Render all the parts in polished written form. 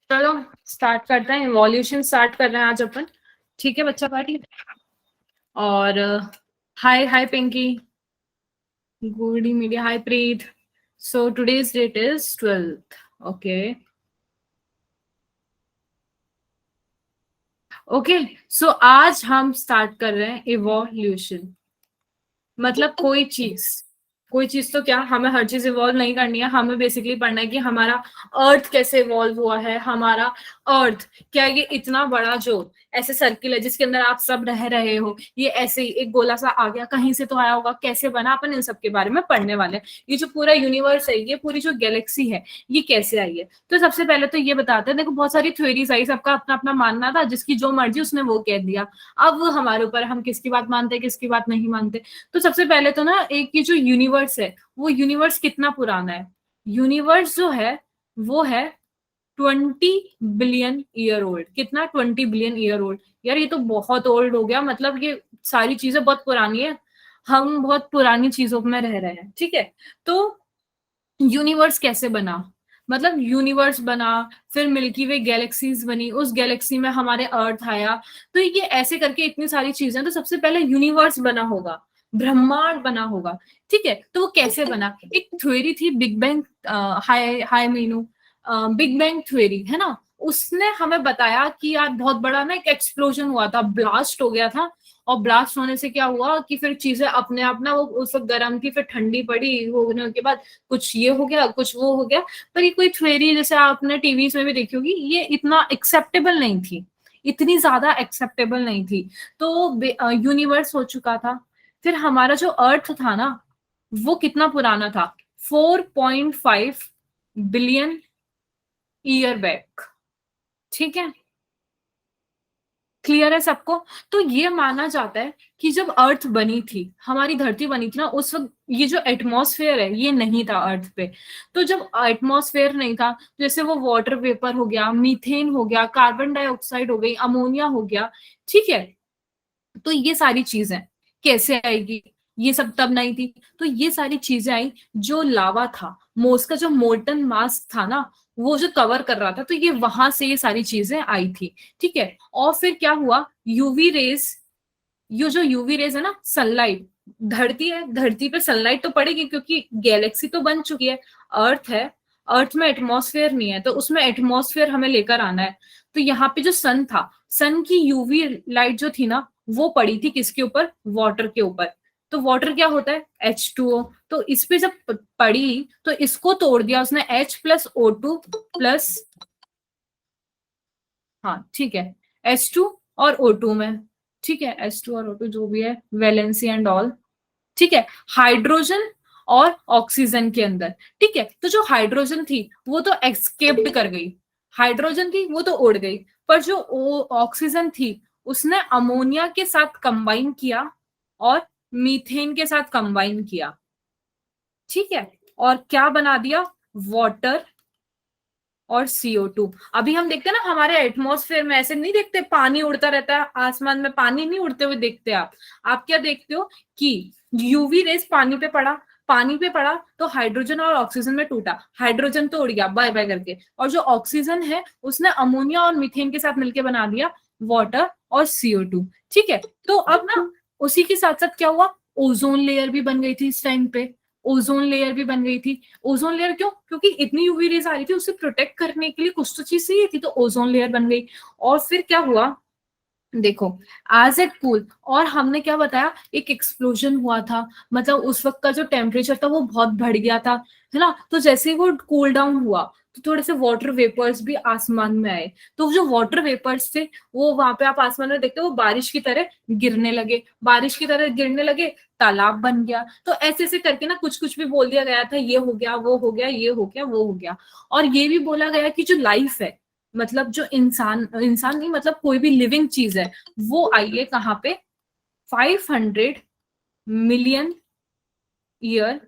चलो स्टार्ट करते हैं, इवोल्यूशन स्टार्ट कर रहे हैं आज अपन। ठीक है बच्चा पार्टी। और hi hi Pinky, good media, hi Preet. So today's date is 12th। Okay okay. So आज हम स्टार्ट कर रहे हैं इवोल्यूशन। मतलब कोई चीज तो क्या, हमें हर चीज इवॉल्व नहीं करनी है, हमें बेसिकली पढ़ना है कि हमारा अर्थ कैसे इवॉल्व हुआ है। हमारा अर्थ क्या, ये इतना बड़ा जो ऐसे सर्किल है जिसके अंदर आप सब रह रहे हो, ये ऐसे ही एक गोला सा आ गया, कहीं से तो आया होगा, कैसे बना, अपन इन सब के बारे में पढ़ने वाले हैं। ये जो पूरा यूनिवर्स है, ये पूरी जो गैलेक्सी है, ये कैसे आई है। तो सबसे पहले तो ये बताते हैं, देखो बहुत सारी थ्योरीज आई, सबका अपना अपना मानना था, जिसकी जो मर्जी उसने वो कह दिया। अब वो हमारे ऊपर है, हम किसकी बात मानते हैं किसकी बात नहीं मानते। तो सबसे पहले तो ना, एक ये जो यूनिवर्स है, वो यूनिवर्स कितना पुराना है। यूनिवर्स जो है वो है 20 बिलियन ईयर ओल्ड। कितना? 20 बिलियन ईयर ओल्ड। यार ये तो बहुत ओल्ड हो गया, मतलब ये सारी चीजें बहुत पुरानी है, हम बहुत पुरानी चीजों में रह रहे हैं। ठीक है। तो यूनिवर्स कैसे बना, मतलब यूनिवर्स बना, फिर मिल्की वे गैलेक्सीज बनी, उस गैलेक्सी में हमारे अर्थ आया। तो ये ऐसे करके इतनी सारी चीजें, तो सबसे पहले यूनिवर्स बना होगा, ब्रह्मांड बना होगा। ठीक है। तो वो कैसे बना? एक थ्योरी थी बिग बैंग। हाय हाय मीनू। बिग बैंग थ्योरी है ना, उसने हमें बताया कि यार बहुत बड़ा ना एक एक्सप्लोजन हुआ था, ब्लास्ट हो गया था। और ब्लास्ट होने से क्या हुआ कि फिर चीजें अपने आप ना, वो उस वक्त गर्म थी, फिर ठंडी पड़ी, होने के बाद कुछ ये हो गया, कुछ वो हो गया। पर ये कोई थ्योरी जैसे आपने टीवी में भी देखी होगी, ये इतना एक्सेप्टेबल नहीं थी, इतनी ज्यादा एक्सेप्टेबल नहीं थी। तो यूनिवर्स हो चुका था। फिर हमारा जो अर्थ था ना, वो कितना पुराना था? 4.5 बिलियन ईयर बैक। ठीक है, क्लियर है सबको? तो ये माना जाता है कि जब अर्थ बनी थी, हमारी धरती बनी थी ना, उस वक्त ये जो एटमॉस्फेयर है ये नहीं था अर्थ पे। तो जब एटमॉस्फेयर नहीं था, जैसे वो वाटर वेपर हो गया, मीथेन हो गया, कार्बन डाइऑक्साइड हो गई, अमोनिया हो गया। ठीक है। तो ये सारी चीजें कैसे आएगी? ये सब तब नहीं थी। तो ये सारी चीजें आई, जो लावा था, मोस का जो मोल्टन मास था ना, वो जो कवर कर रहा था, तो ये वहां से ये सारी चीजें आई थी। ठीक है। और फिर क्या हुआ? यूवी रेज, ये जो यूवी रेज है ना, सनलाइट, धरती है, धरती पे सनलाइट तो पड़ेगी क्योंकि गैलेक्सी तो बन चुकी है, अर्थ है, अर्थ में एटमॉस्फेयर नहीं है, तो उसमें एटमॉस्फेयर हमें लेकर आना है। तो यहाँ पे जो सन था, सन की यूवी लाइट जो थी ना, वो पड़ी थी किसके ऊपर? वाटर के ऊपर। तो वाटर क्या होता है? H2O। तो इस पे जब पड़ी तो इसको तोड़ दिया उसने, H+O2 प्लस, हाँ ठीक है, H2 और O2 में। ठीक है, H2 और O2 जो भी है, वैलेंसी एंड ऑल। ठीक है। हाइड्रोजन और ऑक्सीजन के अंदर। ठीक है। तो जो हाइड्रोजन थी वो तो एक्सकेप्ड कर गई, हाइड्रोजन थी वो तो उड़ गई, पर जो ऑक्सीजन थी उसने अमोनिया के साथ कंबाइन किया और मीथेन के साथ कंबाइन किया। ठीक है। और क्या बना दिया? वाटर और CO2। अभी हम देखते हैं ना हमारे एटमॉस्फेयर में, ऐसे नहीं देखते पानी उड़ता रहता है आसमान में, पानी नहीं उड़ते हुए देखते आप क्या देखते हो कि यूवी रेस पानी पे पड़ा, पानी पे पड़ा तो हाइड्रोजन और ऑक्सीजन में टूटा, हाइड्रोजन तो उड़ गया बाय बाय करके, और जो ऑक्सीजन है उसने अमोनिया और मीथेन के साथ मिलकर बना दिया वाटर और CO2। ठीक है। तो अब ना उसी के साथ साथ क्या हुआ? ओजोन लेयर भी बन गई थी इस टाइम पे, ओजोन लेयर भी बन गई थी। ओजोन लेयर क्यों? क्योंकि इतनी यूवी रेज आ रही थी, उसे प्रोटेक्ट करने के लिए कुछ तो चीज चाहिए थी, तो ओजोन लेयर बन गई। और फिर क्या हुआ? देखो, एज एट कूल, और हमने क्या बताया, एक एक्सप्लोजन हुआ था, मतलब उस वक्त का जो टेम्परेचर था वो बहुत बढ़ गया था, है ना। तो जैसे ही वो कूल डाउन हुआ, तो थोड़े से वाटर वेपर्स भी आसमान में आए। तो जो वाटर वेपर्स थे, वो वहां पे आप आसमान में देखते हो, वो बारिश की तरह गिरने लगे, बारिश की तरह गिरने लगे, तालाब बन गया। तो ऐसे ऐसे करके ना कुछ कुछ भी बोल दिया गया था, ये हो गया, वो हो गया, ये हो गया, वो हो गया। और ये भी बोला गया कि जो लाइफ है, मतलब जो इंसान, इंसान नहीं मतलब कोई भी लिविंग चीज है, वो आई है कहाँ पे? 500 million year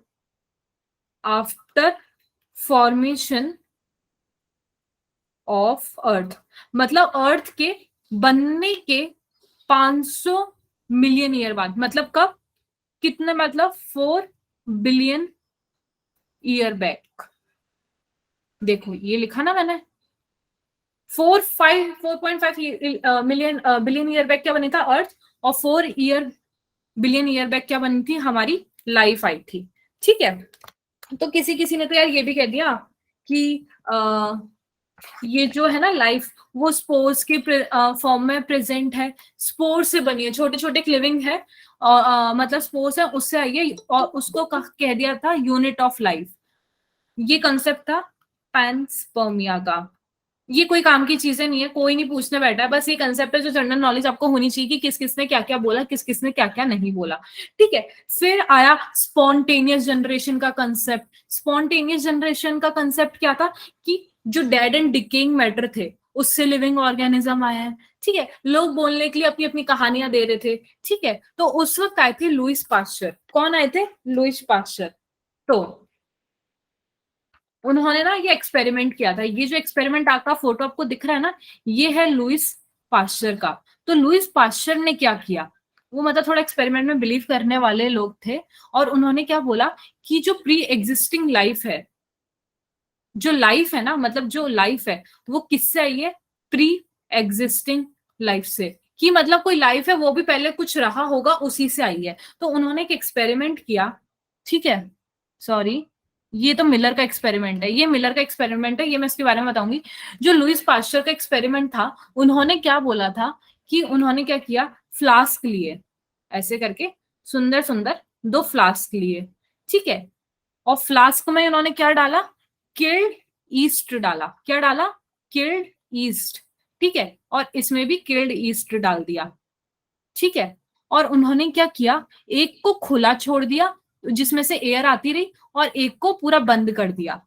after formation of earth. मतलब अर्थ के बनने के 500 मिलियन ईयर बाद, मतलब कब? कितने? मतलब 4 बिलियन ईयर बैक। देखो ये लिखा ना मैंने, 4.5 मिलियन बिलियन ईयर बैक क्या बनी था अर्थ, और 4 बिलियन ईयर बैक क्या बनी थी हमारी लाइफ आई थी। ठीक है, तो किसी किसी ने तो यार ये भी कह दिया कि ये जो है ना लाइफ वो स्पोर्स के फॉर्म में प्रेजेंट है, स्पोर से बनी है, छोटे छोटे लिविंग है और मतलब स्पोर्स है उससे आई है, और उसको कह दिया था यूनिट ऑफ लाइफ। ये कंसेप्ट था पैंसपर्मिया का। ये कोई काम की चीजें नहीं है, कोई नहीं पूछने बैठा है, बस ये कंसेप्ट है जो जनरल नॉलेज आपको होनी चाहिए कि किस किसने क्या क्या बोला, किस किसने क्या क्या नहीं बोला। ठीक है, फिर आया स्पॉन्टेनियस जनरेशन का कंसेप्ट। स्पॉन्टेनियस जनरेशन का कंसेप्ट क्या था कि जो डेड एंड डिकेइंग मैटर थे उससे लिविंग ऑर्गेनिज्म आया है। ठीक है, लोग बोलने के लिए अपनी अपनी कहानियां दे रहे थे। ठीक है, तो उस वक्त आए थे लुईस पास्चर। कौन आए थे? Lewis pasture. तो उन्होंने ना ये एक्सपेरिमेंट किया था। ये जो एक्सपेरिमेंट आपका फोटो आपको दिख रहा है ना, ये है लुईस पास्चर का। तो लुईस पास्चर ने क्या किया, वो मतलब थोड़ा एक्सपेरिमेंट में बिलीव करने वाले लोग थे, और उन्होंने क्या बोला कि जो प्री एग्जिस्टिंग लाइफ है, जो लाइफ है ना, मतलब जो लाइफ है वो किससे आई है? प्री एग्जिस्टिंग लाइफ से। कि मतलब कोई लाइफ है वो भी पहले कुछ रहा होगा, उसी से आई है। तो उन्होंने एक एक्सपेरिमेंट किया। ठीक है, सॉरी, ये तो मिलर का एक्सपेरिमेंट है, ये मिलर का एक्सपेरिमेंट है, ये मैं इसके बारे में बताऊंगी। जो लुईस पास्चर का एक्सपेरिमेंट था, उन्होंने क्या बोला था कि उन्होंने क्या किया, फ्लास्क लिए ऐसे करके, सुंदर सुंदर दो फ्लास्क लिए। ठीक है, और फ्लास्क में उन्होंने क्या डाला? किल्ड ईस्ट डाला। क्या डाला? Killed east. ठीक है, और इसमें भी किल्ड ईस्ट डाल दिया। ठीक है, और उन्होंने क्या किया, एक को खुला छोड़ दिया जिसमें से एयर आती रही, और एक को पूरा बंद कर दिया।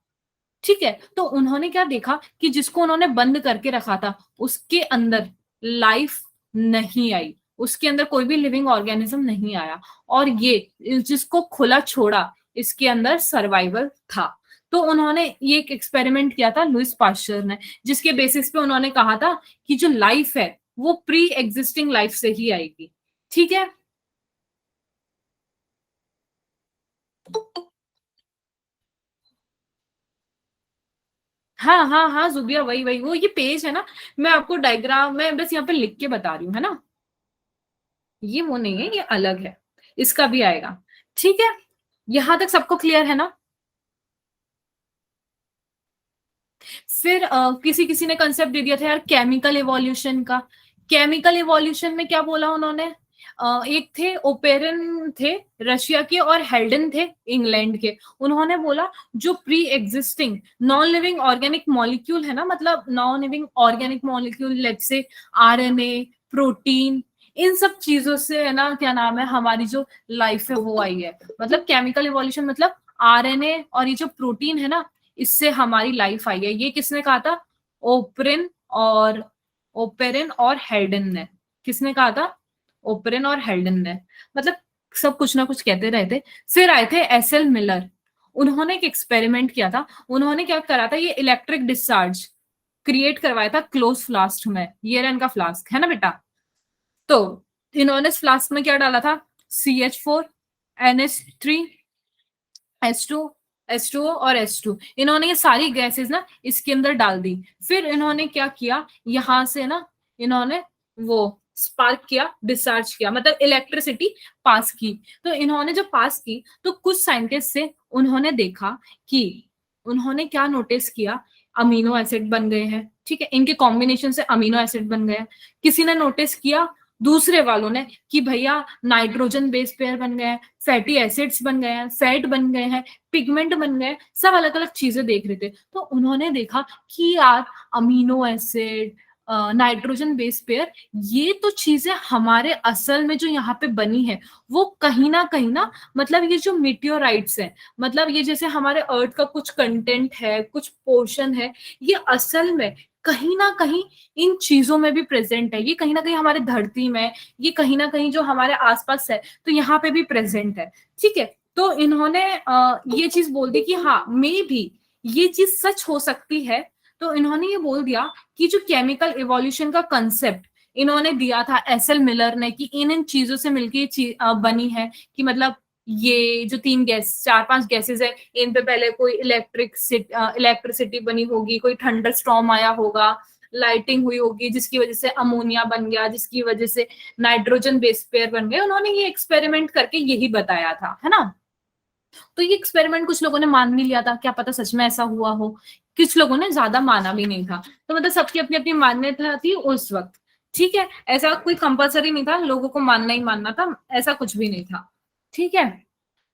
ठीक है, तो उन्होंने क्या देखा कि जिसको उन्होंने बंद करके रखा था उसके अंदर लाइफ नहीं आई, उसके अंदर कोई भी लिविंग ऑर्गेनिज्म नहीं आया, और ये जिसको खुला छोड़ा इसके अंदर सर्वाइवल था। तो उन्होंने ये एक एक्सपेरिमेंट किया था लुईस पास्चर ने, जिसके बेसिस पे उन्होंने कहा था कि जो लाइफ है वो प्री एग्जिस्टिंग लाइफ से ही आएगी। ठीक है, हाँ हाँ हाँ जुबिया, वही वही वो ये पेज है ना, मैं आपको डायग्राम में बस यहाँ पे लिख के बता रही हूँ, है ना। ये वो नहीं है, ये अलग है, इसका भी आएगा। ठीक है, यहां तक सबको क्लियर है ना। फिर किसी किसी ने कंसेप्ट दे दिया था यार केमिकल इवोल्यूशन का। केमिकल इवोल्यूशन में क्या बोला उन्होंने, एक थे ओपेरन थे रशिया के, और हेल्डन थे इंग्लैंड के। उन्होंने बोला जो pre existing non living organic molecule है ना, मतलब non living organic molecule, let's say RNA, protein, इन सब चीजों से है ना, क्या नाम है, हमारी जो लाइफ है वो आई है। मतलब केमिकल इवोल्यूशन मतलब आरएनए और ये जो प्रोटीन है ना, इससे हमारी लाइफ आई है। ये किसने कहा था? ओपरिन और ओपेरिन और हेल्डन ने। किसने कहा था? ओपरिन और हेल्डन ने। मतलब सब कुछ ना कुछ कहते रहे थे। फिर आए थे एसएल मिलर। उन्होंने एक एक्सपेरिमेंट किया था। उन्होंने क्या करा था, ये इलेक्ट्रिक डिस्चार्ज क्रिएट करवाया था क्लोज फ्लास्क में। ये रहा इनका फ्लास्क, है ना बेटा। तो इन्होंने इस फ्लास्क में क्या डाला था? CH4, NH3, H2, H2O और H2। इन्होंने ये सारी गैसेस ना इसके अंदर डाल दी। फिर इन्होंने क्या किया, यहां से ना इन्होंने वो स्पार्क किया, डिस्चार्ज किया, मतलब इलेक्ट्रिसिटी पास की। तो इन्होंने जब पास की तो कुछ साइंटिस्ट से उन्होंने देखा कि उन्होंने क्या नोटिस किया, अमीनो एसिड बन गए हैं। ठीक है, इनके कॉम्बिनेशन से अमीनो एसिड बन गए हैं। किसी ने नोटिस किया, दूसरे वालों ने, कि भैया नाइट्रोजन बेस पेयर बन गए हैं, फैटी एसिड्स बन गए हैं, फैट बन गए हैं, पिगमेंट बन गए, सब अलग अलग चीजें देख रहे थे। तो उन्होंने देखा कि यार amino acid, nitrogen base pair, ये तो चीजें हमारे असल में जो यहाँ पे बनी है वो कहीं ना मतलब ये जो मीटियोराइट्स है, मतलब ये जैसे हमारे अर्थ का कुछ कंटेंट है, कुछ पोर्शन है, ये असल में कहीं ना कहीं इन चीजों में भी प्रेजेंट है। ये कहीं ना कहीं हमारे धरती में, ये कहीं ना कहीं जो हमारे आसपास है, तो यहाँ पे भी प्रेजेंट है। ठीक है, तो इन्होंने ये चीज बोल दी कि हाँ मे भी ये चीज सच हो सकती है। तो इन्होंने ये बोल दिया कि जो केमिकल इवोल्यूशन का कंसेप्ट इन्होंने दिया था एसएल मिलर ने, कि इन चीजों से मिलकर बनी है, कि मतलब ये जो तीन गैस, चार पांच गैसेस है, इन पे पहले कोई इलेक्ट्रिसिटी बनी होगी, कोई थंडर स्टॉर्म आया होगा, लाइटिंग हुई होगी, जिसकी वजह से अमोनिया बन गया, जिसकी वजह से नाइट्रोजन बेस पेयर बन गए। उन्होंने ये एक्सपेरिमेंट करके यही बताया था, है ना। तो ये एक्सपेरिमेंट कुछ लोगों ने मान भी लिया था, क्या पता सच में ऐसा हुआ हो। कुछ लोगों ने ज्यादा माना भी नहीं था। तो मतलब सबकी अपनी अपनी मान्यता थी उस वक्त। ठीक है, ऐसा कोई कंपलसरी नहीं था लोगों को मानना ही मानना था, ऐसा कुछ भी नहीं था। ठीक है।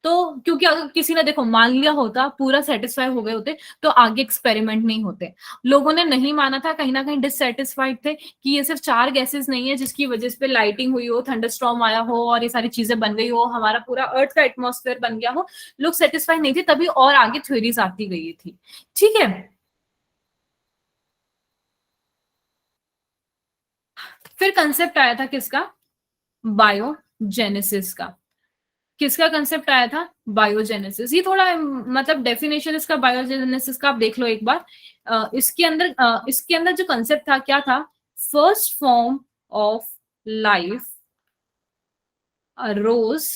तो क्योंकि अगर किसी ने देखो मान लिया होता, पूरा सेटिस्फाई हो गए होते, तो आगे एक्सपेरिमेंट नहीं होते। लोगों ने नहीं माना था, कहीं ना कहीं डिससेटिस्फाइड थे कि ये सिर्फ चार गैसेस नहीं है जिसकी वजह से लाइटिंग हुई हो, थंडरस्टॉर्म आया हो और ये सारी चीजें बन गई हो, हमारा पूरा अर्थ का एटमॉस्फेयर बन गया हो। लोग सेटिस्फाई नहीं थे, तभी और आगे थ्योरीज आती गई थी। ठीक है। फिर कंसेप्ट आया था किसका? बायोजेनेसिस का। किसका कंसेप्ट आया था? बायोजेनेसिस। ये थोड़ा मतलब डेफिनेशन इसका बायोजेनेसिस का आप देख लो एक बार। इसके अंदर जो कंसेप्ट था क्या था? First form of life arose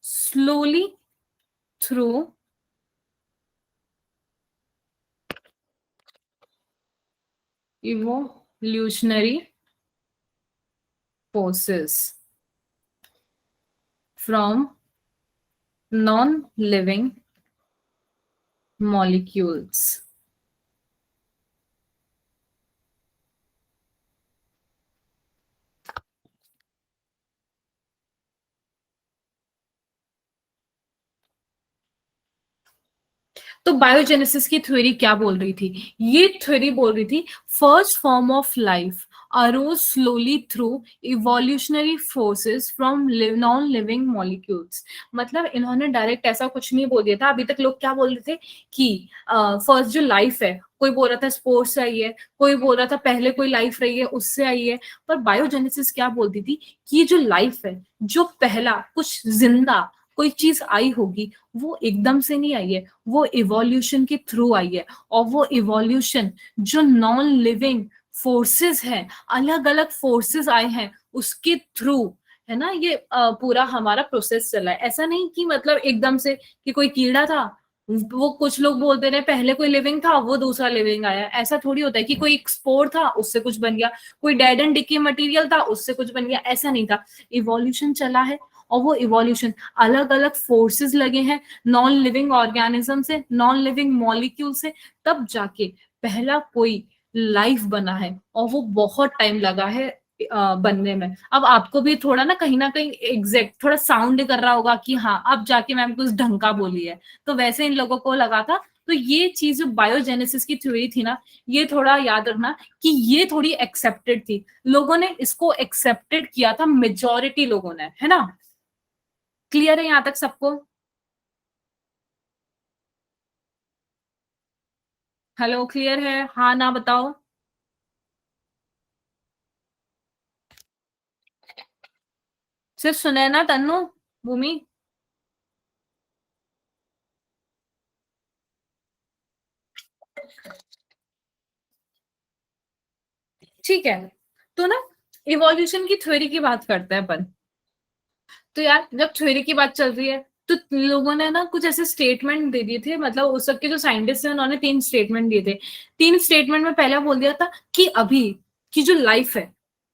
slowly through evolutionary forces from non living molecules. तो बायोजेनेसिस की थ्योरी क्या बोल रही थी? ये थ्योरी बोल रही थी first form of life arose slowly through evolutionary forces from non living molecules. मतलब इन्होंने डायरेक्ट ऐसा कुछ नहीं बोल दिया था। अभी तक लोग क्या बोल रहे थे कि फर्स्ट जो लाइफ है, कोई बोल रहा था स्पोर्ट्स से आई है, कोई बोल रहा था पहले कोई लाइफ रही है उससे आई है। पर बायोजेनेसिस क्या बोलती थी कि ये जो लाइफ है, जो पहला कुछ जिंदा कोई चीज आई होगी, वो एकदम से नहीं आई है, वो इवोल्यूशन के थ्रू आई है। और वो इवोल्यूशन जो नॉन लिविंग फोर्सेस हैं, अलग अलग फोर्सेस आए हैं उसके थ्रू, है ना। ये पूरा हमारा प्रोसेस चला है। ऐसा नहीं कि मतलब एकदम से कि कोई कीड़ा था, वो कुछ लोग बोलते रहे पहले कोई लिविंग था वो दूसरा लिविंग आया। ऐसा थोड़ी होता है कि कोई एक स्पोर था उससे कुछ बन गया, कोई डेड एंड डिके मटेरियल था उससे कुछ बन गया। ऐसा नहीं था। इवोल्यूशन चला है, और वो इवोल्यूशन अलग अलग फोर्सेस लगे हैं नॉन लिविंग ऑर्गेनिज्म से, नॉन लिविंग मॉलिक्यूल से, तब जाके पहला कोई लाइफ बना है। और वो बहुत टाइम लगा है बनने में। अब आपको भी थोड़ा ना कहीं एग्जैक्ट थोड़ा साउंड कर रहा होगा कि हाँ अब जाके मैम कुछ ढंग का बोली है। तो वैसे इन लोगों को लगा था। तो ये चीज जो बायोजेनेसिस की थ्योरी थी ना, ये थोड़ा याद रखना कि ये थोड़ी एक्सेप्टेड थी। लोगों ने इसको एक्सेप्टेड किया था, मेजोरिटी लोगों ने, है ना। क्लियर है यहां तक सबको? हेलो, क्लियर है? हाँ ना बताओ। सिर्फ सुनैना, तन्नू, भूमि। ठीक है। तो ना इवोल्यूशन की थ्योरी की बात करते हैं अपन। तो यार जब थ्योरी की बात चल रही है, तो लोगों ने ना कुछ ऐसे स्टेटमेंट दे दिए थे। मतलब उस वक्त के जो साइंटिस्ट थे उन्होंने तीन स्टेटमेंट दिए थे। तीन स्टेटमेंट में पहला बोल दिया था कि अभी की जो लाइफ है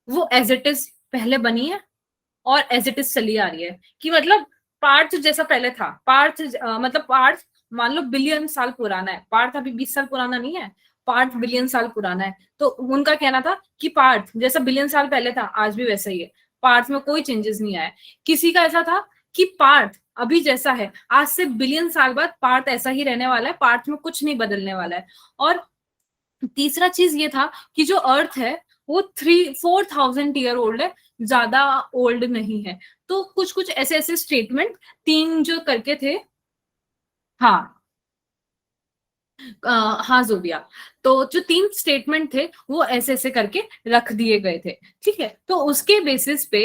वो एज इट इज पहले बनी है और एज इट इज चली आ रही है। कि मतलब पार्थ जैसा पहले था, पार्थ मतलब पार्थ मान लो बिलियन साल पुराना है, पार्थ अभी 20 साल पुराना नहीं है, पार्थ बिलियन साल पुराना है। तो उनका कहना था कि पार्थ जैसा बिलियन साल पहले था आज भी वैसा ही है, पार्थ में कोई चेंजेस नहीं आया। किसी का ऐसा था कि पार्थ अभी जैसा है आज से बिलियन साल बाद पार्थ ऐसा ही रहने वाला है, पार्थ में कुछ नहीं बदलने वाला है। और तीसरा चीज ये था कि जो अर्थ है वो 4,000 ईयर ओल्ड है, ज्यादा ओल्ड नहीं है। तो कुछ कुछ ऐसे ऐसे स्टेटमेंट तीन जो करके थे। हाँ। हाँ जोबिया। तो जो तीन स्टेटमेंट थे वो ऐसे ऐसे करके रख दिए गए थे। ठीक है। तो उसके बेसिस पे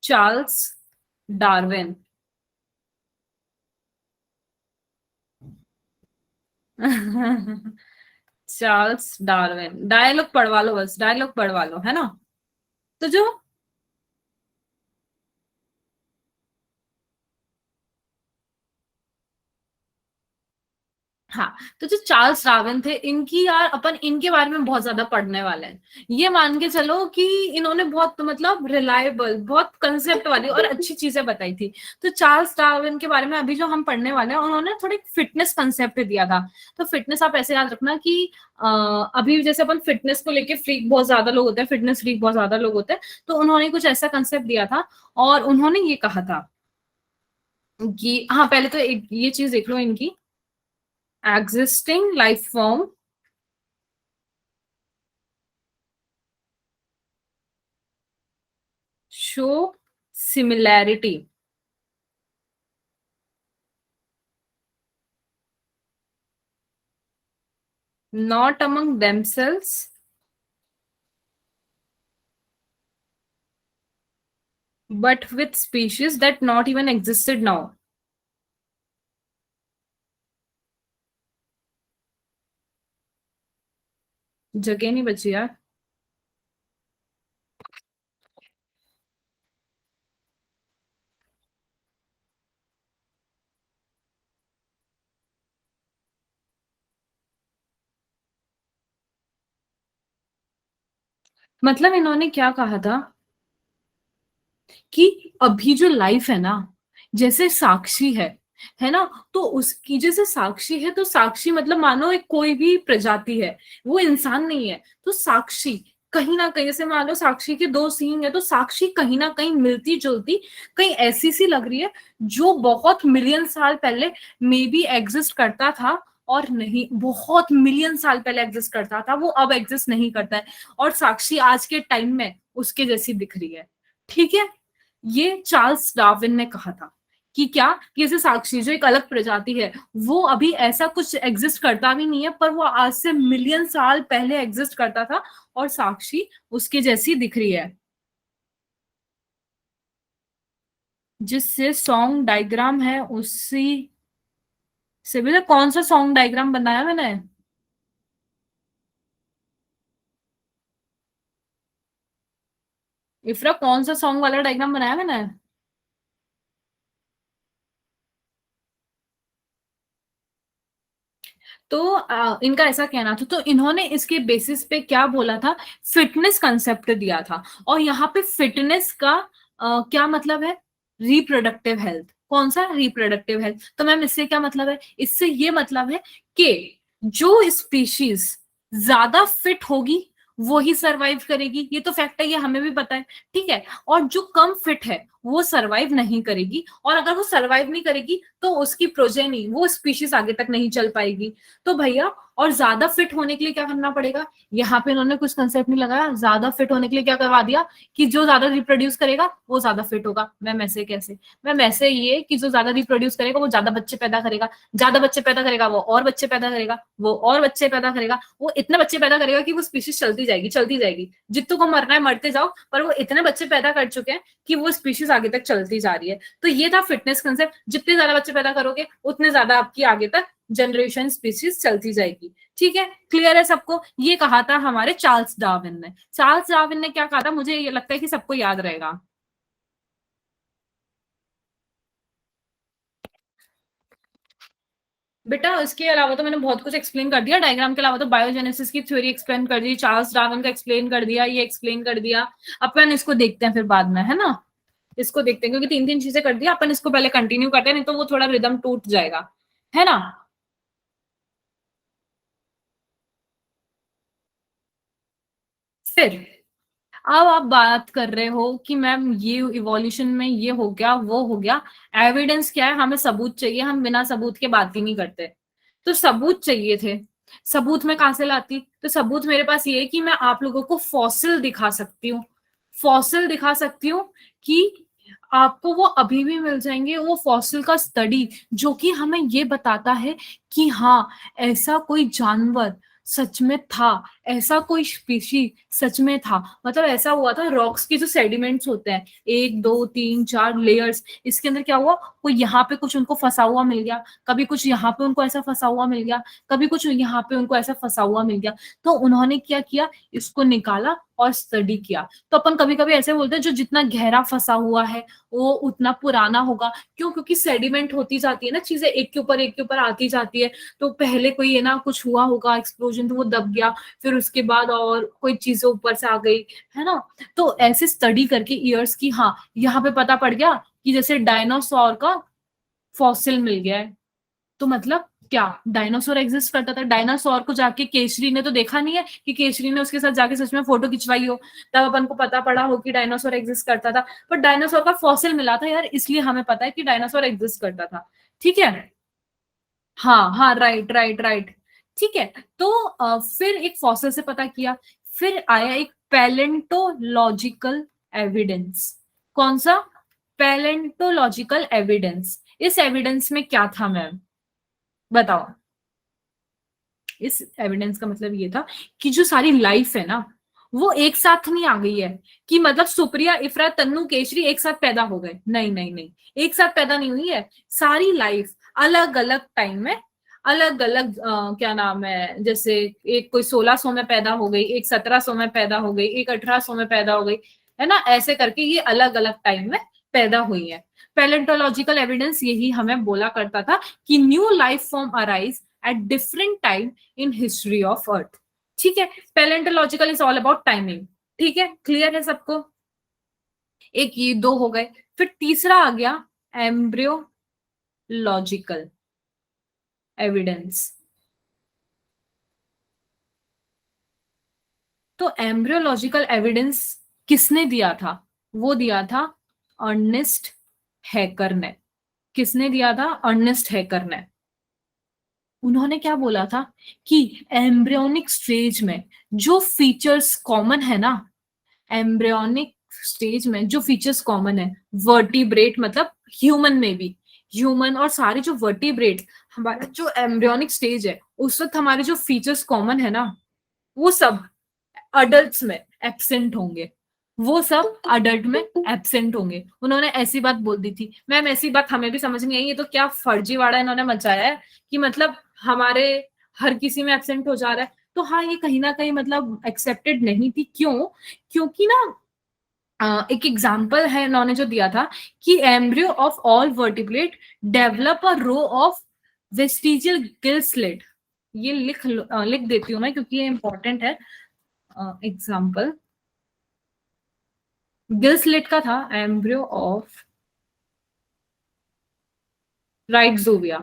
Charles Darwin Charles Darwin, dialogue पढ़वा लो, बस डायलॉग पढ़वा लो, है ना। तो जो हाँ, तो जो चार्ल्स डार्विन थे, इनकी यार अपन इनके बारे में बहुत ज्यादा पढ़ने वाले हैं। ये मान के चलो कि इन्होंने बहुत मतलब रिलायबल, बहुत कंसेप्ट वाली और अच्छी चीजें बताई थी। तो चार्ल्स डार्विन के बारे में अभी जो हम पढ़ने वाले हैं, उन्होंने थोड़ी फिटनेस कंसेप्ट दिया था। तो फिटनेस आप ऐसे याद रखना कि अभी जैसे अपन फिटनेस को लेके फ्रीक बहुत ज्यादा लोग होते हैं, फिटनेस फ्रीक बहुत ज्यादा लोग होते हैं, तो उन्होंने कुछ ऐसा कंसेप्ट दिया था। और उन्होंने ये कहा था कि हाँ, पहले तो एक ये चीज देख लो इनकी, existing life form show similarity not among themselves but with species that not even existed now. जगह नहीं बची यार। मतलब इन्होंने क्या कहा था कि अभी जो लाइफ है ना, जैसे साक्षी है ना, तो उसकी जैसे साक्षी है, तो साक्षी मतलब मानो एक कोई भी प्रजाति है, वो इंसान नहीं है। तो साक्षी कहीं ना कहीं, जैसे मान लो साक्षी के दो सींग है, तो साक्षी कहीं ना कहीं मिलती जुलती, कहीं ऐसी सी लग रही है, जो बहुत मिलियन साल पहले मे बी एग्जिस्ट करता था, और नहीं, बहुत मिलियन साल पहले एग्जिस्ट करता था, वो अब एग्जिस्ट नहीं करता है। और साक्षी आज के टाइम में उसके जैसी दिख रही है। ठीक है, ये चार्ल्स डार्विन ने कहा था कि क्या, कि जैसे साक्षी जो एक अलग प्रजाति है, वो अभी ऐसा कुछ एग्जिस्ट करता भी नहीं है, पर वो आज से मिलियन साल पहले एग्जिस्ट करता था, और साक्षी उसके जैसी दिख रही है। जिससे सॉन्ग डायग्राम है उसी से भी, तो कौन सा सॉन्ग डायग्राम बनाया मैंने? इफ्रा, कौन सा सॉन्ग वाला डायग्राम बनाया मैंने? तो इनका ऐसा कहना था, तो इन्होंने इसके बेसिस पे क्या बोला था, फिटनेस कंसेप्ट दिया था। और यहाँ पे फिटनेस का क्या मतलब है, रिप्रोडक्टिव हेल्थ। कौन सा रिप्रोडक्टिव हेल्थ? तो मैम इससे क्या मतलब है, इससे ये मतलब है कि जो स्पीशीज ज्यादा फिट होगी वो ही सरवाइव करेगी, ये तो फैक्ट है, ये हमें भी पता है। ठीक है, और जो कम फिट है वो सरवाइव नहीं करेगी, और अगर वो सरवाइव नहीं करेगी तो उसकी प्रोजेनी, वो स्पीशीज आगे तक नहीं चल पाएगी। तो भैया, और ज्यादा फिट होने के लिए क्या करना पड़ेगा, यहाँ पे इन्होंने कुछ कंसेप्ट नहीं लगाया, ज्यादा फिट होने के लिए क्या करवा दिया, कि जो ज्यादा रिप्रोड्यूस करेगा वो ज्यादा फिट होगा। मैम ऐसे कैसे? मैम ऐसे ये कि जो ज्यादा रिप्रोड्यूस करेगा वो ज्यादा बच्चे पैदा करेगा, ज्यादा बच्चे पैदा करेगा वो और बच्चे पैदा करेगा, वो और बच्चे पैदा करेगा, वो इतने बच्चे पैदा करेगा कि वो स्पीशीज चलती जाएगी, चलती जाएगी, जितनों को मरना है मरते जाओ, पर वो इतने बच्चे पैदा कर चुके हैं कि वो स्पीशीज आगे तक चलती जा रही है। तो ये था फिटनेस कंसेप्ट, जितने ज्यादा बच्चे पैदा करोगे उतने ज्यादा आपकी आगे तक जनरेशन स्पीशीज चलती जाएगी। ठीक है, क्लियर है सबको? ये कहा था हमारे चार्ल्स डार्विन ने। चार्ल्स डार्विन ने क्या कहा था, मुझे ये लगता है कि सबको याद रहेगा। बेटा इसके अलावा तो मैंने बहुत कुछ एक्सप्लेन कर दिया, डायग्राम के अलावा तो बायोजेनेसिस की थ्योरी एक्सप्लेन कर दी, चार्ल्स डार्विन का एक्सप्लेन कर दिया, ये एक्सप्लेन कर दिया। अपन इसको देखते हैं फिर बाद में, है ना? इसको देखते हैं, क्योंकि तीन तीन चीजें कर दिया अपन, इसको पहले कंटिन्यू करते हैं, नहीं तो वो थोड़ा रिदम टूट जाएगा, है ना? फिर अब आप बात कर रहे हो कि मैम ये इवोल्यूशन में ये हो गया वो हो गया, एविडेंस क्या है, हमें सबूत चाहिए, हम बिना सबूत के बात ही नहीं करते। तो सबूत चाहिए थे, सबूत मैं कहां से लाती? तो सबूत मेरे पास ये है कि मैं आप लोगों को फॉसिल दिखा सकती हूँ, फॉसिल दिखा सकती हूँ, कि आपको वो अभी भी मिल जाएंगे, वो फॉसिल का स्टडी जो कि हमें ये बताता है कि हाँ, ऐसा कोई जानवर सच में था, ऐसा कोई स्पीशी सच में था। मतलब ऐसा हुआ था, रॉक्स के जो सेडिमेंट्स होते हैं, 1 2 3 4 लेयर्स, इसके अंदर क्या हुआ, कोई यहाँ पे कुछ उनको फंसा हुआ मिल गया, कभी कुछ यहाँ पे उनको ऐसा फंसा हुआ मिल गया, कभी कुछ यहाँ पे उनको ऐसा फंसा हुआ मिल गया। तो उन्होंने क्या किया, इसको निकाला और स्टडी किया। तो अपन कभी कभी ऐसे बोलते हैं जो जितना गहरा फंसा हुआ है वो उतना पुराना होगा। क्यों? क्योंकि सेडिमेंट होती जाती है ना, चीजें एक के ऊपर आती जाती है। तो पहले कोई है ना कुछ हुआ होगा एक्सप्लोजन, तो वो दब गया, फिर उसके बाद और कोई चीजें ऊपर से आ गई, है ना। तो ऐसे स्टडी करके ईयर्स की, हाँ यहाँ पे पता पड़ गया कि जैसे डायनासोर का फॉसिल मिल गया है। तो मतलब क्या डायनासोर एग्जिस्ट करता था? डायनासोर को जाके केसरी ने तो देखा नहीं है कि केसरी ने उसके साथ जाके सच में फोटो खिंचवाई हो, तब अपन को पता पड़ा हो कि डायनासोर एग्जिस्ट करता था। पर डायनासोर का फॉसिल मिला था यार, इसलिए हमें पता है कि डायनासोर एग्जिस्ट करता था। ठीक है। हाँ हाँ, राइट राइट राइट। ठीक है। तो फिर एक फॉसिल से पता किया, फिर आया एक पैलेंटोलॉजिकल एविडेंस। कौन सा? Palaeontological evidence. इस एविडेंस में क्या था मैम, बताओ। इस एविडेंस का मतलब ये था कि जो सारी लाइफ है ना, वो एक साथ नहीं आ गई है। कि मतलब सुप्रिया, इफरा, तन्नू, केशरी एक साथ पैदा हो गए, नहीं नहीं नहीं, एक साथ पैदा नहीं हुई है। सारी लाइफ अलग अलग टाइम में, अलग अलग क्या नाम है, जैसे एक कोई 1600 में पैदा हो गई, एक 1700 में पैदा हो गई, एक 1800 में पैदा हो गई, है ना। ऐसे करके ये अलग अलग टाइम में पैदा हुई है। पैलेंटोलॉजिकल एविडेंस यही हमें बोला करता था कि new life form arise at different time in history of earth. ठीक है। Palaeontological is all about timing. ठीक है, क्लियर है सबको? एक ये दो हो गए। फिर तीसरा आ गया एम्ब्रियोलॉजिकल एविडेंस। तो एम्ब्रियोलॉजिकल एविडेंस किसने दिया था? वो दिया था अर्नेस्ट हैकर ने। किसने दिया था? अर्नेस्ट हैकर ने। उन्होंने क्या बोला था कि एम्ब्रियोनिक स्टेज में जो फीचर्स कॉमन है ना, एम्ब्रियोनिक स्टेज में जो फीचर्स कॉमन है, वर्टिब्रेट मतलब ह्यूमन में भी, ह्यूमन और सारे जो वर्टिब्रेट, हमारा जो एम्ब्रियोनिक स्टेज है उस वक्त हमारे जो फीचर्स कॉमन है ना, वो सब अडल्ट्स में एब्सेंट होंगे। वो सब अडल्ट में एब्सेंट होंगे। उन्होंने ऐसी बात बोल दी थी मैम। ऐसी बात हमें भी समझ नहीं आई, ये तो क्या फर्जीवाड़ा इन्होंने मचाया है कि मतलब हमारे हर किसी में एब्सेंट हो जा रहा है। तो हाँ, ये कहीं ना कहीं मतलब एक्सेप्टेड नहीं थी। क्यों? क्योंकि ना एक एग्जाम्पल है इन्होंने जो दिया था कि embryo of all vertebrate develop a row of vestigial gill slit. ये लिख देती हूँ मैं क्योंकि ये इंपॉर्टेंट है। एग्जाम्पल गिल स्लिट का था, एम्ब्रियो ऑफ राइटजोविया।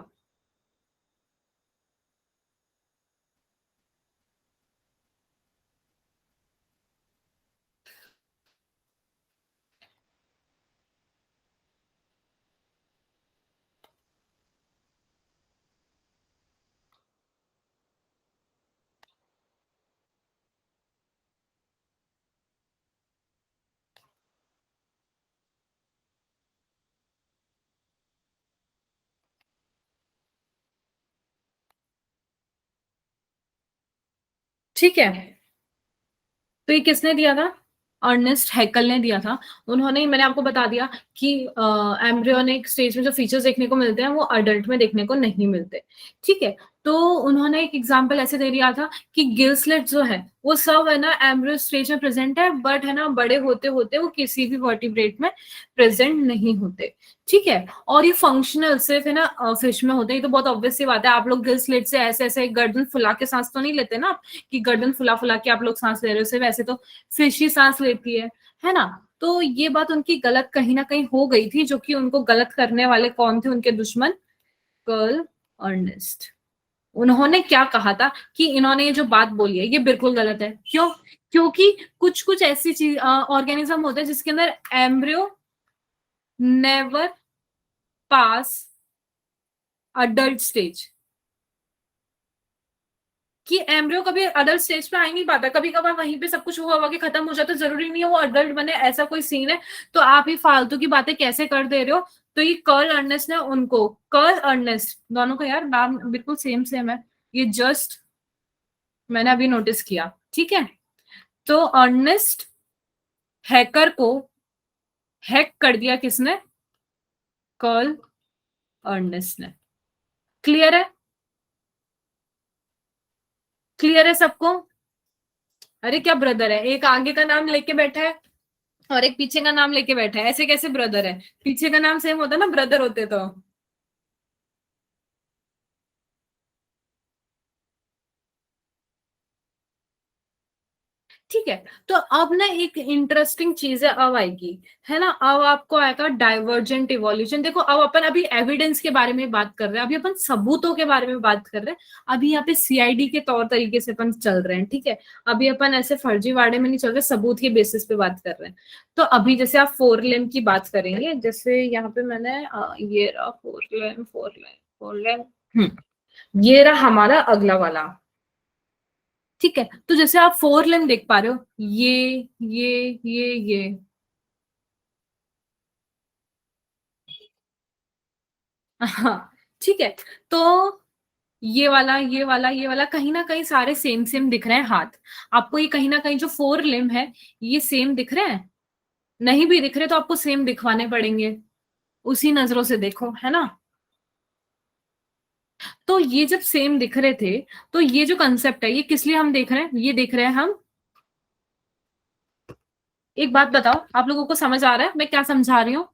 ठीक है। तो ये किसने दिया था? अर्नेस्ट हैकल ने दिया था। उन्होंने, मैंने आपको बता दिया कि एम्ब्रियोनिक स्टेज में जो फीचर्स देखने को मिलते हैं वो अडल्ट में देखने को नहीं मिलते। ठीक है। तो उन्होंने एक एग्जांपल ऐसे दे दिया था कि गिल स्लिट जो है वो सब है ना एम्ब्रियो स्टेज में प्रेजेंट है, बट है ना बड़े होते होते वो किसी भी वर्टिब्रेट में प्रेजेंट नहीं होते। ठीक है। और ये फंक्शनल सिर्फ है ना फिश में होते हैं। ये तो बहुत ऑब्वियस सी बात है। आप लोग गिल स्लिट से ऐसे ऐसे गर्दन फुला के सांस तो नहीं लेते ना, कि गर्दन फुला फुला के आप लोग सांस ले रहे हो। सिर्फ ऐसे तो फिश ही सांस लेती है ना। तो ये बात उनकी गलत कहीं ना कहीं हो गई थी, जो कि उनको गलत करने वाले कौन थे? उनके दुश्मन कर्ल अर्नेस्ट। उन्होंने क्या कहा था कि इन्होंने ये जो बात बोली है ये बिल्कुल गलत है। क्यों? क्योंकि कुछ कुछ ऐसी चीज ऑर्गेनिज्म होते हैं जिसके अंदर एम्ब्रियो नेवर पास अडल्ट स्टेज। कि एम्ब्रियो कभी अडल्ट स्टेज पे आ ही नहीं पाता, कभी कभार वहीं पे सब कुछ हुआ हुआ के खत्म हो जाता है। जरूरी नहीं है वो अडल्ट बने, ऐसा कोई सीन है। तो आप ही फालतू की बातें कैसे कर दे रहे हो? तो ये कर्ल अर्नेस्ट ने उनको, कर्ल अर्नेस्ट दोनों का यार नाम बिल्कुल सेम सेम है। ये जस्ट मैंने अभी नोटिस किया, ठीक है। तो अर्नेस्ट हैकर को हैक कर दिया किसने? कर्ल अर्नेस्ट ने। क्लियर है? क्लियर है सबको? अरे क्या ब्रदर है, एक आगे का नाम लेके बैठा है और एक पीछे का नाम लेके बैठा है, ऐसे कैसे ब्रदर है? पीछे का नाम सेम होता ना, ब्रदर होते तो। ठीक है। तो अब ना एक इंटरेस्टिंग चीज है अब आएगी, है ना। अब आपको आएगा डाइवर्जेंट इवोल्यूशन। देखो अब अपन अभी एविडेंस के बारे में बात कर रहे हैं, अभी अपन सबूतों के बारे में बात कर रहे हैं, अभी यहाँ पे सीआईडी के तौर तरीके से अपन चल रहे हैं, ठीक है। अभी अपन ऐसे फर्जीवाड़े में नहीं चल रहे, सबूत के बेसिस पे बात कर रहे हैं। तो अभी जैसे आप फोर लेम की बात करेंगे, जैसे यहाँ पे मैंने ये रहा फोर लेम, फोर लेम, फोर लेम, ये रहा हमारा अगला वाला, ठीक है। तो जैसे आप फोर लेन देख पा रहे हो, ये हाँ, ठीक है। तो ये वाला कहीं ना कहीं सारे सेम सेम दिख रहे हैं हाथ। आपको ये कहीं ना कहीं जो फोर लिम्ब है, ये सेम दिख रहे हैं? नहीं भी दिख रहे तो आपको सेम दिखवाने पड़ेंगे, उसी नजरों से देखो, है ना। तो ये जब सेम दिख रहे थे, तो ये जो कंसेप्ट है, ये किस लिए हम देख रहे हैं? ये देख रहे हैं हम, एक बात बताओ, आप लोगों को समझ आ रहा है मैं क्या समझा रही हूँ?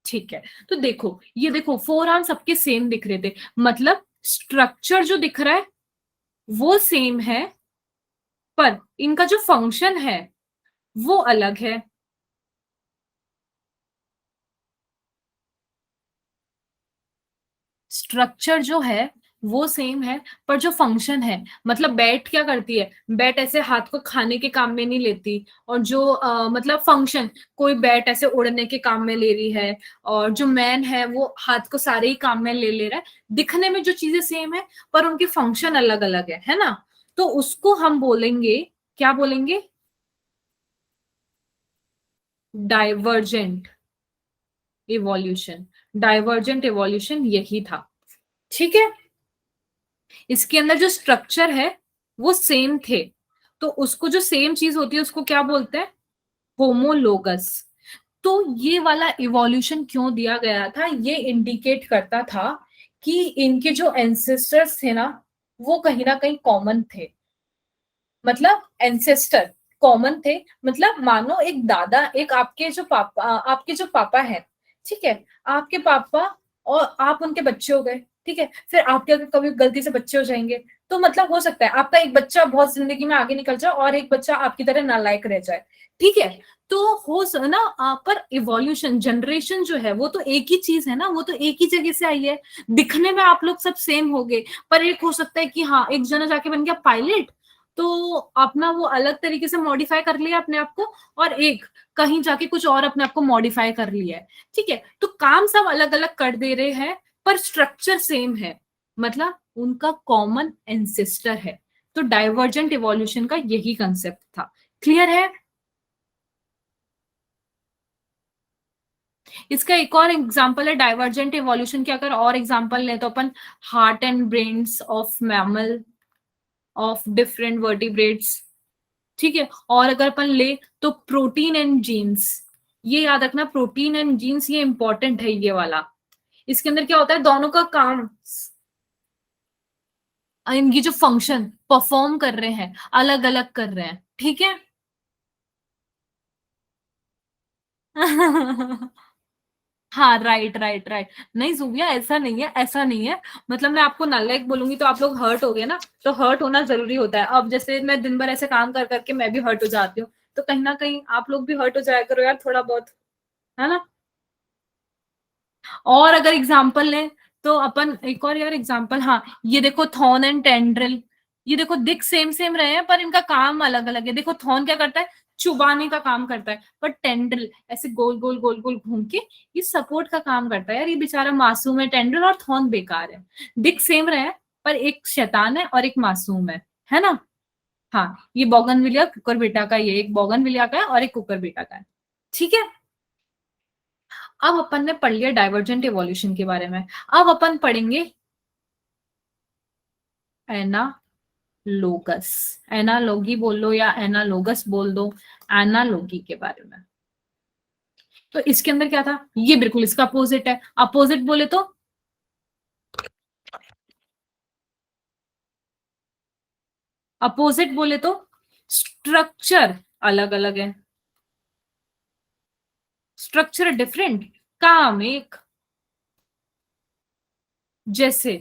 ठीक है। तो देखो, ये देखो फोर आर्म सबके सेम दिख रहे थे, मतलब स्ट्रक्चर जो दिख रहा है वो सेम है, पर इनका जो फंक्शन है वो अलग है। स्ट्रक्चर जो है वो सेम है, पर जो फंक्शन है, मतलब बैट क्या करती है, बैट ऐसे हाथ को खाने के काम में नहीं लेती, और जो मतलब फंक्शन, कोई बैट ऐसे उड़ने के काम में ले रही है, और जो मैन है वो हाथ को सारे ही काम में ले ले रहा है। दिखने में जो चीजें सेम है, पर उनकी फंक्शन अलग अलग है ना। तो उसको हम बोलेंगे, क्या बोलेंगे? Divergent evolution. डाइवर्जेंट इवोल्यूशन यही था, ठीक है। इसके अंदर जो स्ट्रक्चर है वो सेम थे, तो उसको जो सेम चीज होती है उसको क्या बोलते हैं? होमोलोगस। तो ये वाला इवोल्यूशन क्यों दिया गया था, ये इंडिकेट करता था कि इनके जो एंसेस्टर्स थे ना, वो कहीं ना कहीं कॉमन थे। मतलब एंसेस्टर कॉमन थे, मतलब मानो एक दादा, एक आपके जो पापा है, ठीक है, आपके पापा और आप उनके बच्चे हो गए, ठीक है, फिर आपके अगर कभी गलती से बच्चे हो जाएंगे, तो मतलब हो सकता है आपका एक बच्चा बहुत जिंदगी में आगे निकल जाए और एक बच्चा आपकी तरह नालायक रह जाए, ठीक है। तो ना पर इवोल्यूशन, जनरेशन जो है वो तो एक ही चीज है ना, वो तो एक ही जगह से आई है। दिखने में आप लोग सब सेम हो गए, पर एक हो सकता है कि हाँ एक जना जाके बन गया पायलट, तो अपना वो अलग तरीके से मॉडिफाई कर लिया अपने आप को, और एक कहीं जाके कुछ और अपने आप को मॉडिफाई कर लिया है, ठीक है। तो काम सब अलग अलग कर दे रहे हैं, पर स्ट्रक्चर सेम है, मतलब उनका कॉमन एंसेस्टर है। तो डाइवर्जेंट इवोल्यूशन का यही कंसेप्ट था। क्लियर है? इसका एक और एग्जांपल है डाइवर्जेंट इवोल्यूशन के, अगर और एग्जांपल ले तो अपन heart and brains of mammal, of different vertebrates, ठीक है। और अगर अपन ले तो प्रोटीन एंड जीन्स, ये याद रखना, प्रोटीन एंड जीन्स ये इंपॉर्टेंट है ये वाला। इसके अंदर क्या होता है, दोनों का काम, इनकी जो फंक्शन परफॉर्म कर रहे हैं अलग अलग कर रहे हैं, ठीक है। हाँ, राइट राइट राइट। नहीं जुबिया, ऐसा नहीं है, ऐसा नहीं है। मतलब मैं आपको नालायक बोलूंगी तो आप लोग हर्ट हो गए ना, तो हर्ट होना जरूरी होता है। अब जैसे मैं दिन भर ऐसे काम कर करके मैं भी हर्ट हो जाती हूँ, तो कहीं ना कहीं आप लोग भी हर्ट हो जाया करो यार थोड़ा बहुत, है ना। और अगर एग्जाम्पल लें तो अपन एक और यार एग्जाम्पल, हाँ ये देखो थॉर्न एंड टेंड्रिल, ये देखो दिख सेम सेम रहे हैं पर इनका काम अलग अलग है। देखो थॉर्न क्या करता है, चुबाने का काम करता है, पर टेंड्रिल ऐसे गोल गोल गोल गोल घूम के ये सपोर्ट का काम करता है। यार ये बेचारा मासूम है, टेंड्रिल और थॉर्न बेकार है। दिख सेम रहे हैं, पर एक शैतान है और एक मासूम है ना। हाँ, ये बोगनविलिया कुकर बेटा का, ये एक बोगनविलिया का है और एक कुकर बेटा का है, ठीक है। अब अपन ने पढ़ लिया डाइवर्जेंट इवोल्यूशन के बारे में, अब अपन पढ़ेंगे एनालोगस, एनालॉगी बोल लो या एनालोगस बोल दो, एनालॉगी के बारे में। तो इसके अंदर क्या था, ये बिल्कुल इसका अपोजिट है। अपोजिट बोले तो स्ट्रक्चर अलग अलग है, स्ट्रक्चर डिफरेंट, काम एक। जैसे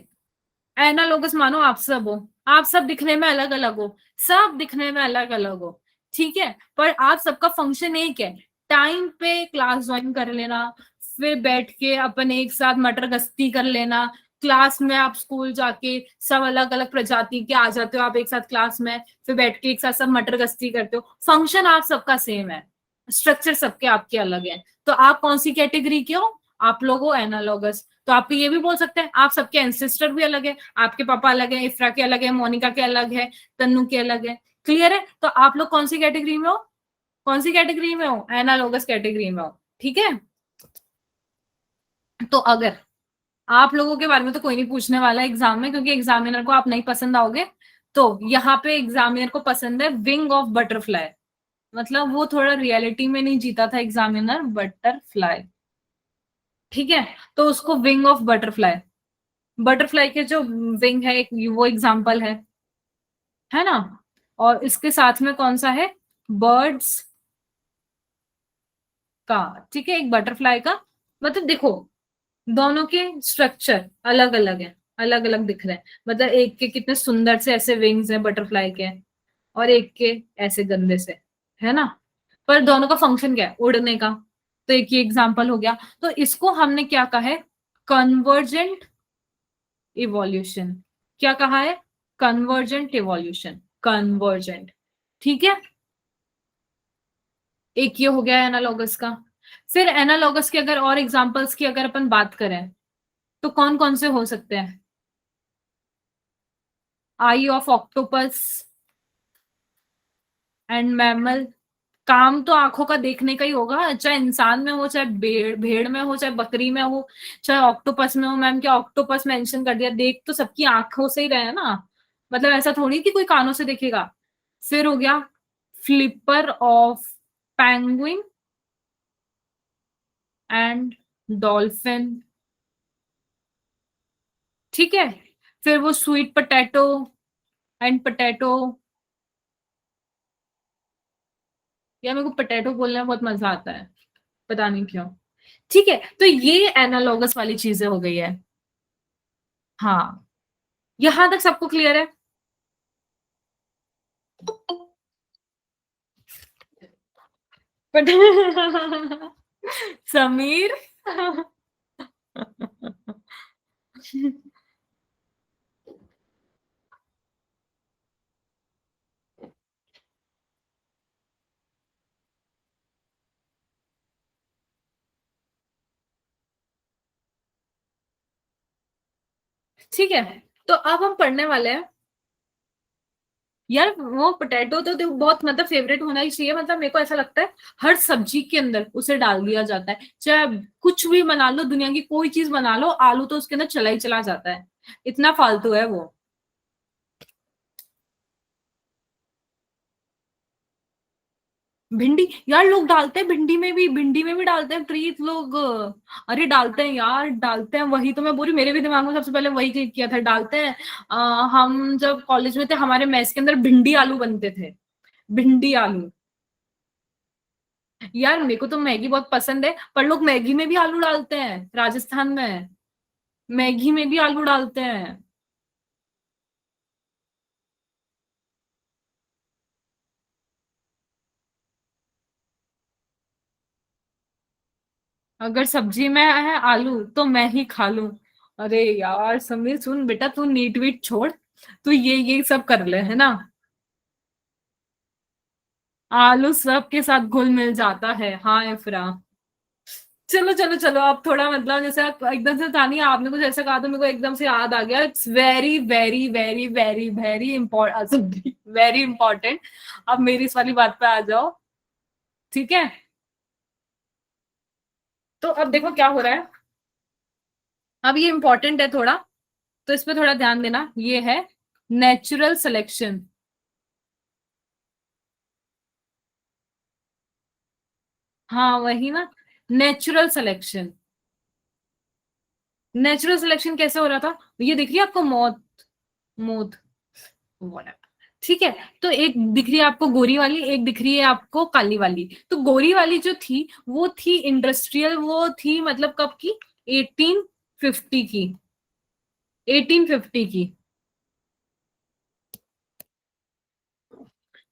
एनालोगस मानो आप सब हो, आप सब दिखने में अलग अलग हो, सब दिखने में अलग अलग हो, ठीक है, पर आप सबका फंक्शन एक है, टाइम पे क्लास ज्वाइन कर लेना, फिर बैठ के अपन एक साथ मटर गश्ती कर लेना, क्लास में आप स्कूल जाके सब अलग अलग प्रजाति के आ जाते हो आप एक साथ क्लास में, फिर बैठ के एक साथ सब मटर गश्ती करते हो, फंक्शन आप सबका सेम है, स्ट्रक्चर सबके आपके अलग है। तो आप कौन सी कैटेगरी के हो, आप लोग हो एनालॉगस। तो आप ये भी बोल सकते हैं आप सबके एंसेस्टर भी अलग है, आपके पापा अलग है, इफ्रा के अलग है, मोनिका के अलग है, तन्नू के अलग है, क्लियर है। तो आप लोग कौन सी कैटेगरी में हो, कौन सी कैटेगरी में हो, एनालॉगस कैटेगरी में हो, ठीक है। तो अगर आप लोगों के बारे में तो कोई नहीं पूछने वाला एग्जाम में, क्योंकि एग्जामिनर को आप नहीं पसंद आओगे। तो यहाँ पे एग्जामिनर को पसंद है विंग ऑफ बटरफ्लाई, मतलब वो थोड़ा रियलिटी में नहीं जीता था एग्जामिनर, बटरफ्लाई, ठीक है। तो उसको विंग ऑफ बटरफ्लाई, बटरफ्लाई के जो विंग है एक वो एग्जाम्पल है ना। और इसके साथ में कौन सा है, बर्ड्स का, ठीक है, एक बटरफ्लाई का, मतलब देखो दोनों के स्ट्रक्चर अलग अलग है, अलग अलग दिख रहे हैं, मतलब एक के कितने सुंदर से ऐसे विंग्स हैं बटरफ्लाई के, और एक के ऐसे गंदे से, है ना, पर दोनों का फंक्शन क्या है, उड़ने का। तो एक ही एग्जाम्पल हो गया। तो इसको हमने क्या कहा है, कन्वर्जेंट इवोल्यूशन, क्या कहा है, कन्वर्जेंट इवोल्यूशन, कन्वर्जेंट, ठीक है। एक ये हो गया एनालॉगस का। फिर एनालॉगस के अगर और एग्जांपल्स की अगर अपन बात करें तो कौन कौन से हो सकते हैं, आई ऑफ ऑक्टोपस एंड मैमल, काम तो आंखों का देखने का ही होगा, चाहे इंसान में हो, चाहे भेड़ भेड़ में हो, चाहे बकरी में हो, चाहे ऑक्टोपस में हो। मैम क्या ऑक्टोपस मेंशन कर दिया, देख तो सबकी आंखों से ही रहे हैं ना, मतलब ऐसा थोड़ी कि कोई कानों से देखेगा। फिर हो गया flipper of penguin and dolphin, ठीक है। फिर वो स्वीट पोटैटो एंड पोटैटो, या मेरे को पोटैटो बोलने में बहुत मजा आता है, पता नहीं क्यों, ठीक है। तो ये एनालॉगस वाली चीजें हो गई है। हाँ, यहां तक सबको क्लियर है। बट समीर ठीक है, तो अब हम पढ़ने वाले हैं यार, वो पोटैटो तो देखो बहुत मतलब फेवरेट होना ही चाहिए, मतलब मेरे को ऐसा लगता है हर सब्जी के अंदर उसे डाल दिया जाता है, चाहे कुछ भी बना लो, दुनिया की कोई चीज बना लो, आलू तो उसके अंदर चला ही चला जाता है, इतना फालतू है वो। भिंडी यार लोग डालते हैं, भिंडी में भी डालते हैं प्रीत लोग, अरे डालते हैं यार, डालते हैं, वही तो मैं बोल रही, मेरे भी दिमाग में सबसे पहले वही क्लिक किया था, डालते हैं। हम जब कॉलेज में थे हमारे मेस के अंदर भिंडी आलू बनते थे, भिंडी आलू। यार मेरे को तो मैगी बहुत पसंद है, पर लोग मैगी में भी आलू डालते हैं राजस्थान में, मैगी में भी आलू डालते हैं। अगर सब्जी में है आलू तो मैं ही खा लूं। अरे यार समीर सुन बेटा, तू नीट वीट छोड़, तू ये सब कर ले, है ना, आलू सब के साथ घुल मिल जाता है, हाँ इफरा। चलो चलो चलो, आप थोड़ा मतलब जैसे आप एकदम से था नहीं, आपने कुछ ऐसा कहा तो मेरे को एकदम से याद आ गया, it's very very very very very important, very important. अब मेरी इस वाली बात पे आ जाओ, ठीक है। तो अब देखो क्या हो रहा है, अब ये इंपॉर्टेंट है थोड़ा, तो इस पे थोड़ा ध्यान देना। ये है नेचुरल सिलेक्शन। हाँ वही ना, नेचुरल सिलेक्शन। नेचुरल सिलेक्शन कैसे हो रहा था, ये दिख रही है आपको, मौत, मौत, whatever। ठीक है, तो एक दिख रही है आपको गोरी वाली, एक दिख रही है आपको काली वाली। तो गोरी वाली जो थी वो थी इंडस्ट्रियल, वो थी मतलब कब की, 1850 की, 1850 की।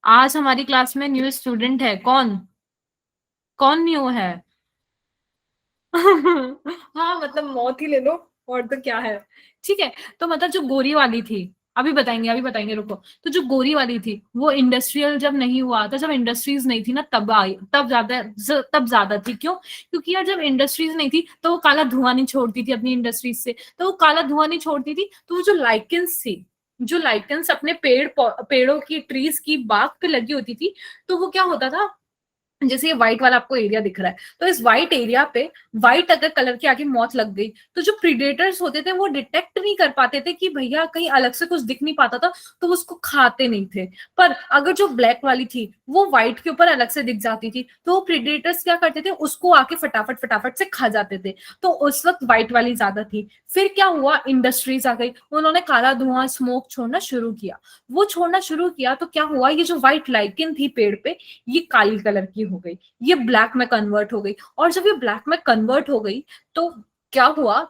आज हमारी क्लास में न्यू स्टूडेंट है कौन, कौन न्यू है? हाँ मतलब मौत ही ले लो, और तो क्या है। ठीक है, तो मतलब जो गोरी वाली थी, अभी बताएंगे रुको। तो जो गोरी वाली थी वो इंडस्ट्रियल जब नहीं हुआ था, जब इंडस्ट्रीज नहीं थी ना, तब आई, तब ज्यादा थी। क्यों? क्योंकि यार जब इंडस्ट्रीज नहीं थी तो वो काला धुआं नहीं छोड़ती थी अपनी इंडस्ट्रीज से, तो वो काला धुआं नहीं छोड़ती थी, तो वो जो लाइकेंस थी, जो लाइकेंस अपने पेड़ों की, ट्रीज की बाग पे लगी होती थी, तो वो क्या होता था, जैसे ये व्हाइट वाला आपको एरिया दिख रहा है, तो इस व्हाइट एरिया पे व्हाइट अगर कलर के आगे मौत लग गई, तो जो प्रीडेटर्स होते थे वो डिटेक्ट नहीं कर पाते थे कि भैया कहीं अलग से कुछ दिख नहीं पाता था, तो वो उसको खाते नहीं थे। पर अगर जो ब्लैक वाली थी वो व्हाइट के ऊपर अलग से दिख जाती थी, तो वो प्रीडेटर्स क्या करते थे, उसको आके फटाफट फटाफट से खा जाते थे। तो उस वक्त व्हाइट वाली ज्यादा थी। फिर क्या हुआ, इंडस्ट्रीज आ गई, उन्होंने काला धुआं स्मोक छोड़ना शुरू किया। वो छोड़ना शुरू किया तो क्या हुआ, ये जो व्हाइट लाइकेन थी पेड़ पे, ये काली कलर की हो गई, ये ब्लैक में कन्वर्ट हो गई। और जब ये ब्लैक में कन्वर्ट हो गई, तो क्या हुआ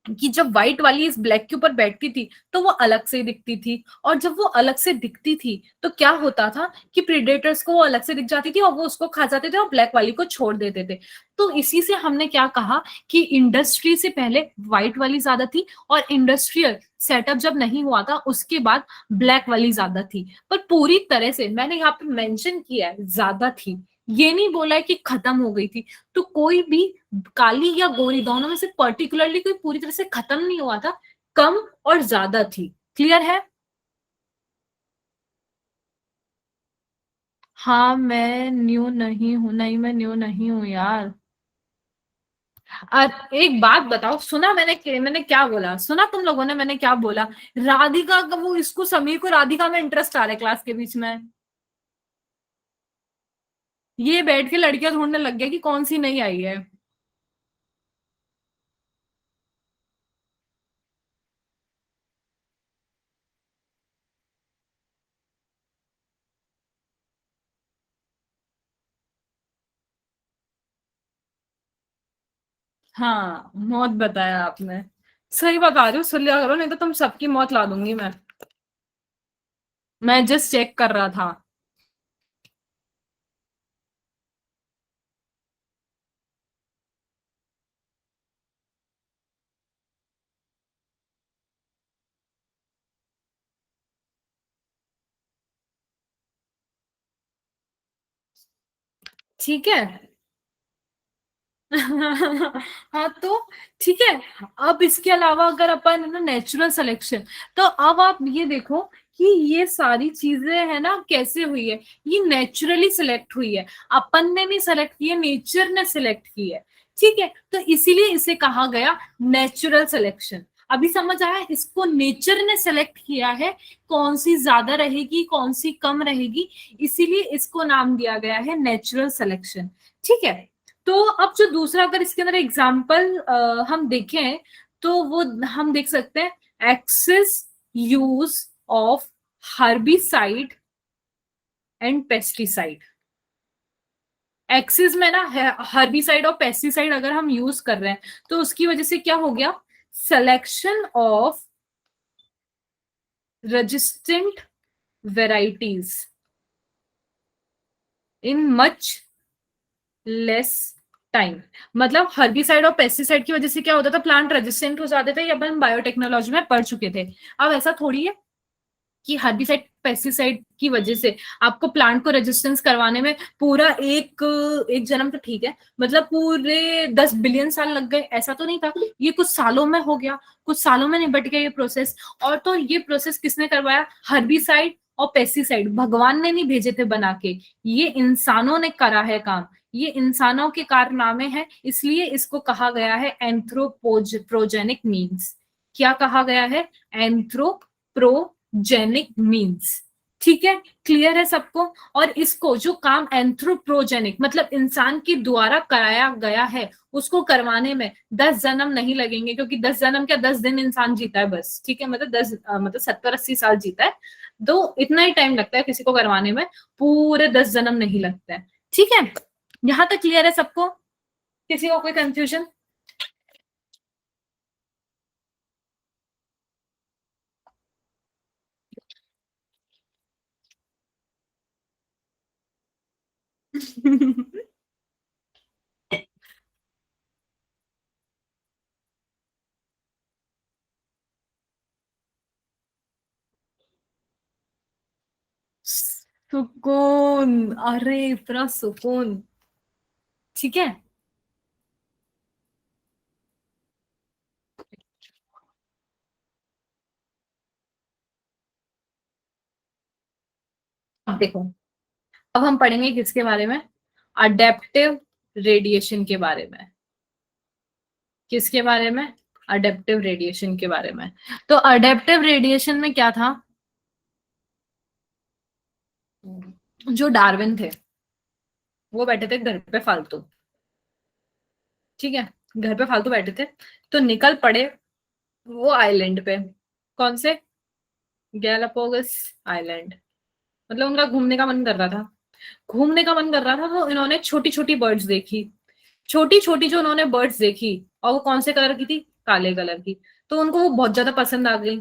कि जब व्हाइट वाली इस ब्लैक के ऊपर बैठती थी तो वो अलग से दिखती थी, और जब वो अलग से दिखती थी तो क्या होता था कि प्रीडेटर्स को वो अलग से दिख जाती थी और वो उसको खा जाते थे और ब्लैक वाली को छोड़ देते थे। तो इसी से हमने क्या कहा कि इंडस्ट्री से पहले व्हाइट वाली ज्यादा थी, और इंडस्ट्रियल सेटअप जब नहीं हुआ था उसके बाद ब्लैक वाली ज्यादा थी। पर पूरी तरह से मैंने यहाँ पे मेंशन किया है ज्यादा थी, ये नहीं बोला है कि खत्म हो गई थी। तो कोई भी काली या गोरी दोनों में से पर्टिकुलरली कोई पूरी तरह से खत्म नहीं हुआ था, कम और ज्यादा थी। क्लियर है? हाँ मैं न्यू नहीं हूं, नहीं मैं न्यू नहीं हूं यार। एक बात बताओ, सुना मैंने क्या बोला, सुना तुम लोगों ने मैंने क्या बोला? राधिका का वो, इसको समीर को राधिका में इंटरेस्ट आ रहा है क्लास के बीच में, ये बैठ के लड़कियां ढूंढने लग गया कि कौन सी नई आई है। हाँ मौत बताया आपने, सही बता रही हूँ, सुन लिया करो नहीं तो तुम सबकी मौत ला दूंगी मैं जस्ट चेक कर रहा था। ठीक है। हाँ तो ठीक है। अब इसके अलावा अगर अपन है ना नेचुरल सिलेक्शन, तो अब आप ये देखो कि ये सारी चीजें है ना कैसे हुई है, ये नेचुरली सिलेक्ट हुई है, अपन ने नहीं सेलेक्ट की है, नेचर ने सिलेक्ट की है। ठीक है, तो इसीलिए इसे कहा गया नेचुरल सिलेक्शन। अभी समझ आया, इसको नेचर ने सेलेक्ट किया है, कौन सी ज्यादा रहेगी कौन सी कम रहेगी, इसीलिए इसको नाम दिया गया है नेचुरल सिलेक्शन। ठीक है, तो अब जो दूसरा अगर इसके अंदर एग्जाम्पल हम देखें, तो वो हम देख सकते हैं, excess use of herbicide and pesticide. Excess में ना हर्बिसाइड और पेस्टिसाइड अगर हम यूज कर रहे हैं, तो उसकी वजह से क्या हो गया, selection of resistant varieties in much less time. मतलब हर्बिसाइड और पेस्टिसाइड की वजह से क्या होता था, प्लांट रेजिस्टेंट हो जाते थे, ये अपन बायोटेक्नोलॉजी में पढ़ चुके थे। अब ऐसा थोड़ी है कि हर्बिसाइड पेस्टिसाइड की वजह से आपको प्लांट को रेजिस्टेंस करवाने में पूरा एक एक जन्म तो ठीक है, मतलब पूरे 10 बिलियन साल लग गए, ऐसा तो नहीं था। ये कुछ सालों में हो गया, कुछ सालों में निपट गया ये प्रोसेस। और तो ये प्रोसेस किसने करवाया, हर्बिसाइड और पेस्टिसाइड भगवान ने नहीं भेजे थे बना के, ये इंसानों ने करा है काम, ये इंसानों के कारनामे हैं, इसलिए इसको कहा गया है एंथ्रोपोजेनिक मीन्स। क्या कहा गया है? Anthropogenic means. ठीक है, क्लियर है सबको? और इसको जो काम एंथ्रोपोजेनिक मतलब इंसान के द्वारा कराया गया है, उसको करवाने में 10 जन्म नहीं लगेंगे, क्योंकि 10 जन्म क्या 10 दिन इंसान जीता है बस। ठीक है, मतलब 10 मतलब 70-80 साल जीता है, तो इतना ही टाइम लगता है किसी को करवाने में, पूरे 10 जन्म नहीं लगता है। ठीक है, यहां तक क्लियर है सबको? किसी को कोई कंफ्यूजन? सुकून, अरे पूरा सुकून। ठीक है, अब देखो, अब हम पढ़ेंगे किसके बारे में? अडेप्टिव रेडिएशन के बारे में। किसके बारे में? अडेप्टिव रेडिएशन के बारे में। तो अडेप्टिव रेडिएशन में क्या था? जो डार्विन थे वो बैठे थे घर पे फालतू। ठीक है, घर पे फालतू बैठे थे, तो निकल पड़े वो आइलैंड पे। कौन से? Galapagos island. मतलब उनका घूमने का मन कर रहा था, घूमने का मन कर रहा था, तो इन्होंने छोटी छोटी बर्ड्स देखी। छोटी छोटी जो उन्होंने बर्ड्स देखी, और वो कौन से कलर की थी? काले कलर की। तो उनको वो बहुत ज्यादा पसंद आ गई,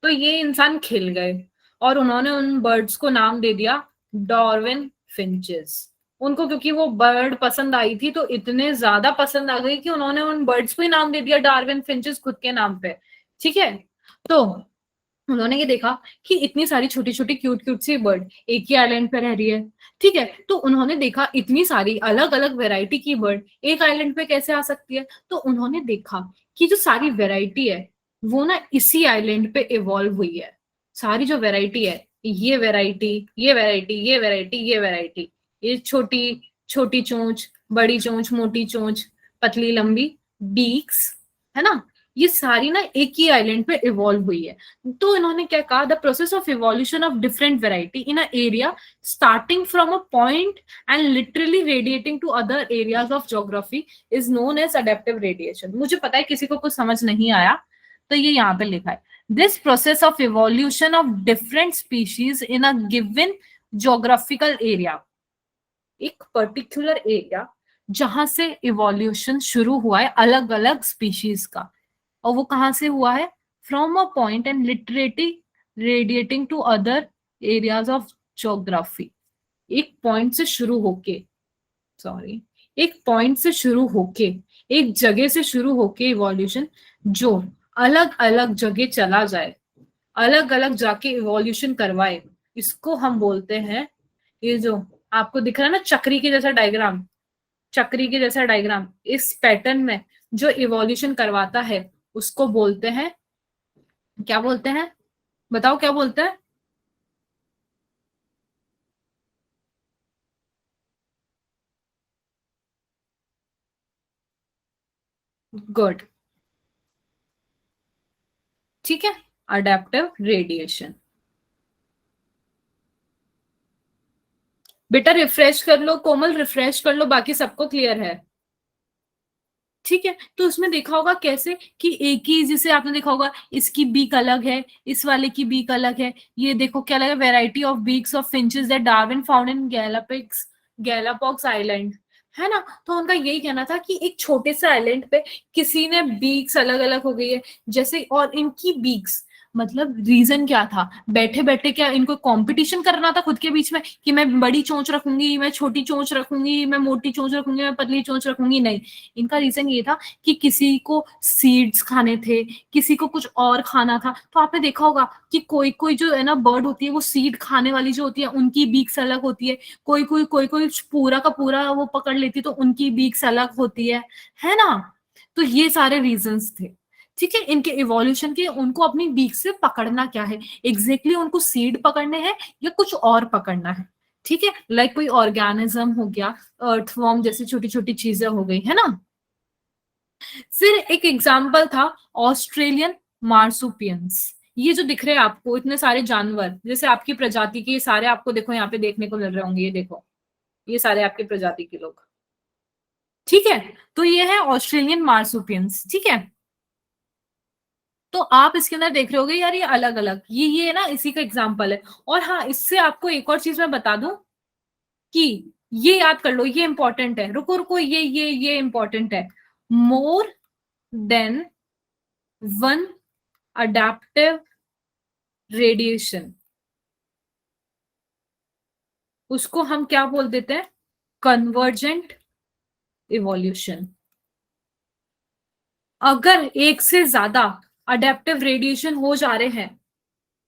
तो ये इंसान खिल गए, और उन्होंने उन बर्ड्स को नाम दे दिया डार्विन फिंचेस। उनको क्योंकि वो बर्ड पसंद आई थी, तो इतने ज्यादा पसंद आ गई कि उन्होंने उन बर्ड्स को ही नाम दे दिया डार्विन फिंचेस खुद के नाम पे। ठीक है, तो उन्होंने ये देखा कि इतनी सारी छोटी छोटी क्यूट क्यूट सी बर्ड एक ही आइलैंड पे रह रही है। ठीक है, तो उन्होंने देखा इतनी सारी अलग अलग वैरायटी की बर्ड एक आइलैंड पे कैसे आ सकती है, तो उन्होंने देखा कि जो सारी वैरायटी है वो ना इसी आइलैंड पे इवॉल्व हुई है। सारी जो वैरायटी है, ये वैरायटी, ये वैरायटी, ये वैरायटी, ये वैरायटी, ये छोटी छोटी चोंच, बड़ी चोंच, मोटी चोंच, पतली लंबी बीक्स, है ना, ये सारी ना एक ही आइलैंड पे इवॉल्व हुई है। तो इन्होंने क्या कहा? The process of evolution of different variety in a area starting from a point and literally radiating to other areas of geography is known as adaptive radiation. मुझे पता है किसी को कुछ समझ नहीं आया, तो ये यहाँ पे लिखा है, this process of evolution of different species in a given geographical area, एक पर्टिकुलर एरिया जहां से इवोल्यूशन शुरू हुआ है अलग अलग स्पीशीज का, और वो कहाँ से हुआ है? From a point and laterally radiating to other areas of geography. एक पॉइंट से शुरू होके, सॉरी, एक पॉइंट से शुरू होके, एक जगह से शुरू होके इवोल्यूशन जो अलग अलग जगह चला जाए, अलग अलग जाके इवोल्यूशन करवाए, इसको हम बोलते हैं, ये जो आपको दिख रहा है ना चक्री के जैसा डायग्राम, चक्री के जैसा डायग्राम, इस पैटर्न में जो इवोल्यूशन करवाता है उसको बोलते हैं, क्या बोलते हैं? बताओ क्या बोलते हैं? गुड, ठीक है, अडेप्टिव रेडिएशन। बेटा रिफ्रेश कर लो, कोमल रिफ्रेश कर लो, बाकी सबको क्लियर है? ठीक है, तो उसमें देखा होगा कैसे कि एक ही, जिसे आपने देखा होगा इसकी बीक अलग है, इस वाले की बीक अलग है, ये देखो क्या लगा, variety of beaks of finches that Darwin found in Galapagos island, है ना। तो उनका यही कहना था कि एक छोटे से आइलैंड पे किसी ने बीक्स अलग अलग हो गई है जैसे, और इनकी बीक्स मतलब रीजन क्या था? बैठे बैठे क्या इनको कंपटीशन करना था खुद के बीच में कि मैं बड़ी चोंच रखूंगी, मैं छोटी चोंच रखूंगी, मैं मोटी चोंच रखूंगी, मैं पतली चोंच रखूंगी? नहीं, इनका रीजन ये था कि किसी को सीड्स खाने थे, किसी को कुछ और खाना था। तो आपने देखा होगा कि कोई कोई जो है ना बर्ड होती है, वो सीड खाने वाली जो होती है उनकी बीक्स अलग होती है, कोई कोई पूरा का पूरा वो पकड़ लेती है तो उनकी बीक्स अलग होती है ना। तो ये सारे रीजंस थे। ठीक है, इनके इवोल्यूशन के उनको अपनी बीक से पकड़ना क्या है, एग्जैक्टली उनको सीड पकड़ने हैं या कुछ और पकड़ना है। ठीक है, लाइक कोई ऑर्गेनिज्म हो गया, अर्थवॉर्म जैसी छोटी छोटी चीजें हो गई है ना। फिर एक एग्जाम्पल था ऑस्ट्रेलियन मार्सुपियंस। ये जो दिख रहे हैं आपको इतने सारे जानवर, जैसे आपकी प्रजाति के, ये सारे आपको देखो यहाँ पे देखने को मिल रहे होंगे, ये देखो, ये सारे आपकी प्रजाति के लोग। ठीक है, तो ये है ऑस्ट्रेलियन मार्सुपियंस। ठीक है, तो आप इसके अंदर देख रहे होगे यार ये अलग अलग, ये ना इसी का एग्जाम्पल है। और हाँ, इससे आपको एक और चीज मैं बता दूं कि ये याद कर लो, ये इंपॉर्टेंट है, रुको रुको, ये इंपॉर्टेंट है। More than one adaptive radiation, उसको हम क्या बोल देते हैं, कन्वर्जेंट इवोल्यूशन। अगर एक से ज्यादा अडेप्टिव रेडिएशन हो जा रहे हैं,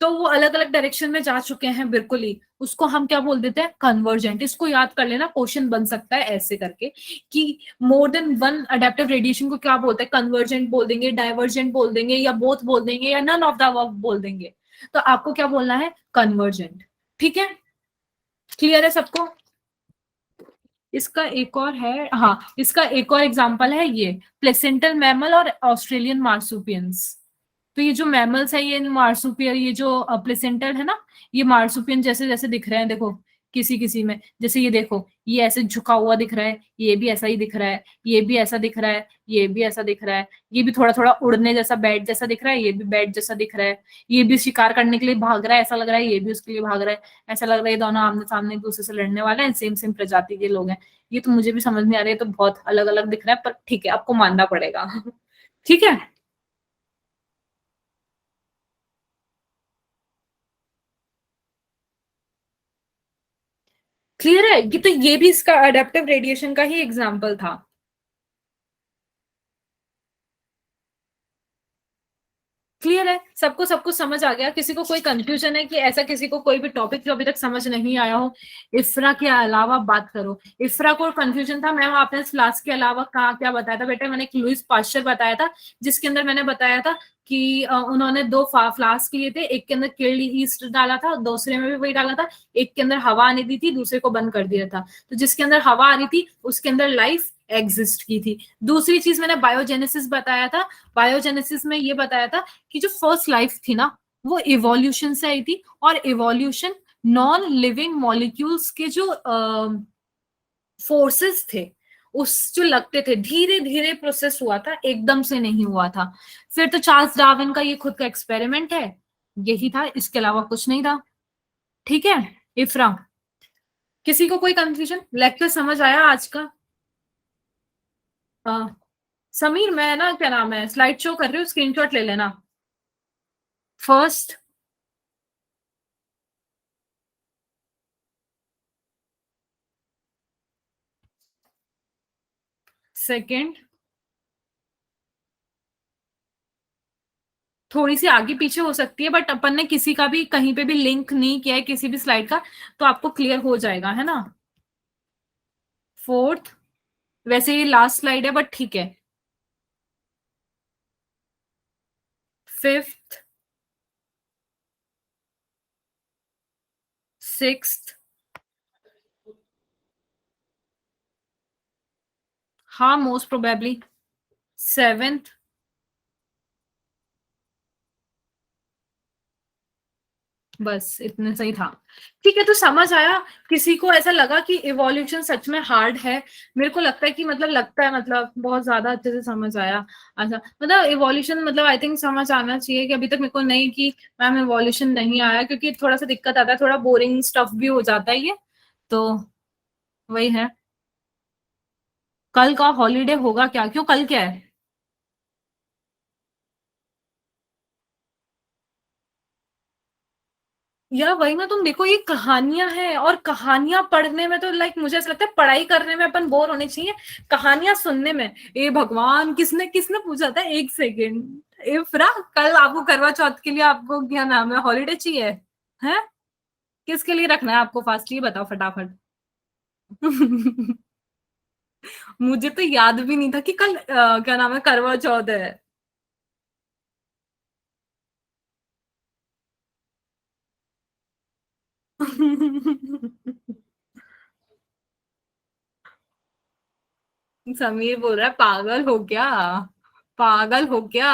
तो वो अलग अलग डायरेक्शन में जा चुके हैं बिल्कुल ही, उसको हम क्या बोल देते हैं, कन्वर्जेंट। इसको याद कर लेना, क्वेश्चन बन सकता है ऐसे करके कि more than one adaptive radiation को क्या बोलते हैं, कन्वर्जेंट बोल देंगे, डाइवर्जेंट बोल देंगे, या बोथ बोल देंगे, या नन ऑफ द अबव बोल देंगे। तो आपको क्या बोलना है, कन्वर्जेंट। ठीक है, क्लियर है सबको। इसका एक और है, हाँ, इसका एक और एग्जांपल है ये प्लेसेंटल मैमल और ऑस्ट्रेलियन मार्सुपियंस। तो ये जो मैमल्स है, ये मार्सुपियर, ये जो प्लेसेंटल है ना, ये मार्सुपियन जैसे जैसे दिख रहे हैं, देखो किसी किसी में, जैसे ये देखो, ये ऐसे झुका हुआ दिख रहा है, ये भी ऐसा ही दिख रहा है, ये भी ऐसा दिख रहा है, ये भी ऐसा दिख रहा है, ये भी थोड़ा थोड़ा उड़ने जैसा बैट जैसा दिख रहा है, ये भी बैट जैसा दिख रहा है, ये भी शिकार करने के लिए भाग रहा है ऐसा लग रहा है, ये भी उसके लिए भाग रहा है ऐसा लग रहा है, ये दोनों आमने सामने एक दूसरे से लड़ने वाले हैं, सेम सेम प्रजाति के लोग हैं। ये तो मुझे भी समझ नहीं आ रहा है, तो बहुत अलग अलग दिख रहा है, पर ठीक है, आपको मानना पड़ेगा। ठीक है, क्लियर है कि, तो ये भी इसका अडेप्टिव रेडिएशन का ही एग्जाम्पल था। क्लियर है सबको, सब कुछ समझ आ गया, किसी को कोई कंफ्यूजन है कि ऐसा, किसी को कोई भी टॉपिक जो अभी तक समझ नहीं आया हो, इफ्रा के अलावा बात करो। इफ्रा को कंफ्यूजन था मैम आपने इस फ्लास्क के अलावा कहा क्या बताया था, बेटा मैंने एक लुइस पास्चर बताया था, जिसके अंदर मैंने बताया था कि उन्होंने दो फ्लास्क लिए थे, एक के अंदर किल्ड ईस्ट डाला था, दूसरे में भी वही डाला था, एक के अंदर हवा आने दी थी, दूसरे को बंद कर दिया था। तो जिसके अंदर हवा आ रही थी उसके अंदर लाइफ एग्जिस्ट की थी। दूसरी चीज मैंने बायोजेनेसिस बताया था, बायोजेनेसिस में ये बताया था कि जो फर्स्ट लाइफ थी ना, वो इवोल्यूशन से आई थी, और इवोल्यूशन नॉन लिविंग मॉलिक्यूल्स के जो फोर्सेस थे, उस जो लगते थे, धीरे धीरे प्रोसेस हुआ था, एकदम से नहीं हुआ था। फिर तो चार्ल्स डार्विन का ये खुद का एक्सपेरिमेंट है, यही था, इसके अलावा कुछ नहीं था। ठीक है इफ्रा, किसी को कोई कंफ्यूजन, लेक्चर समझ आया आज का। समीर, मैं ना क्या नाम है, स्लाइड शो कर रही हूँ, स्क्रीनशॉट ले लेना। फर्स्ट, सेकंड, थोड़ी सी आगे पीछे हो सकती है, बट अपन ने किसी का भी कहीं पे भी लिंक नहीं किया है किसी भी स्लाइड का, तो आपको क्लियर हो जाएगा, है ना। फोर्थ, वैसे ये लास्ट स्लाइड है बट ठीक है। फिफ्थ, सिक्स्थ, हाँ मोस्ट प्रोबेबली, सेवेंथ, बस इतने सही था। ठीक है, तो समझ आया। किसी को ऐसा लगा कि इवोल्यूशन सच में हार्ड है, मेरे को लगता है कि मतलब लगता है, मतलब बहुत ज्यादा अच्छे से समझ आया। अच्छा, मतलब इवोल्यूशन मतलब आई थिंक समझ आना चाहिए, कि अभी तक मेरे को नहीं कि मैम इवोल्यूशन नहीं आया, क्योंकि थोड़ा सा दिक्कत आता है, थोड़ा बोरिंग स्टफ भी हो जाता है ये, तो वही है। कल का हॉलीडे होगा क्या, क्यों, कल क्या है। यार वही ना, तुम देखो ये कहानियां हैं, और कहानियां पढ़ने में तो लाइक मुझे ऐसा लगता है पढ़ाई करने में अपन बोर होने चाहिए, कहानियां सुनने में, ए भगवान, किसने किसने पूछा था, एक सेकेंड इफ्रा, कल आपको करवा चौथ के लिए आपको क्या नाम है, हॉलीडे चाहिए है, किसके लिए रखना है आपको फास्ट, ये बताओ फटाफट। मुझे तो याद भी नहीं था कि कल क्या नाम है, करवा चौथ है। समीर बोल रहा है पागल हो क्या, पागल हो क्या।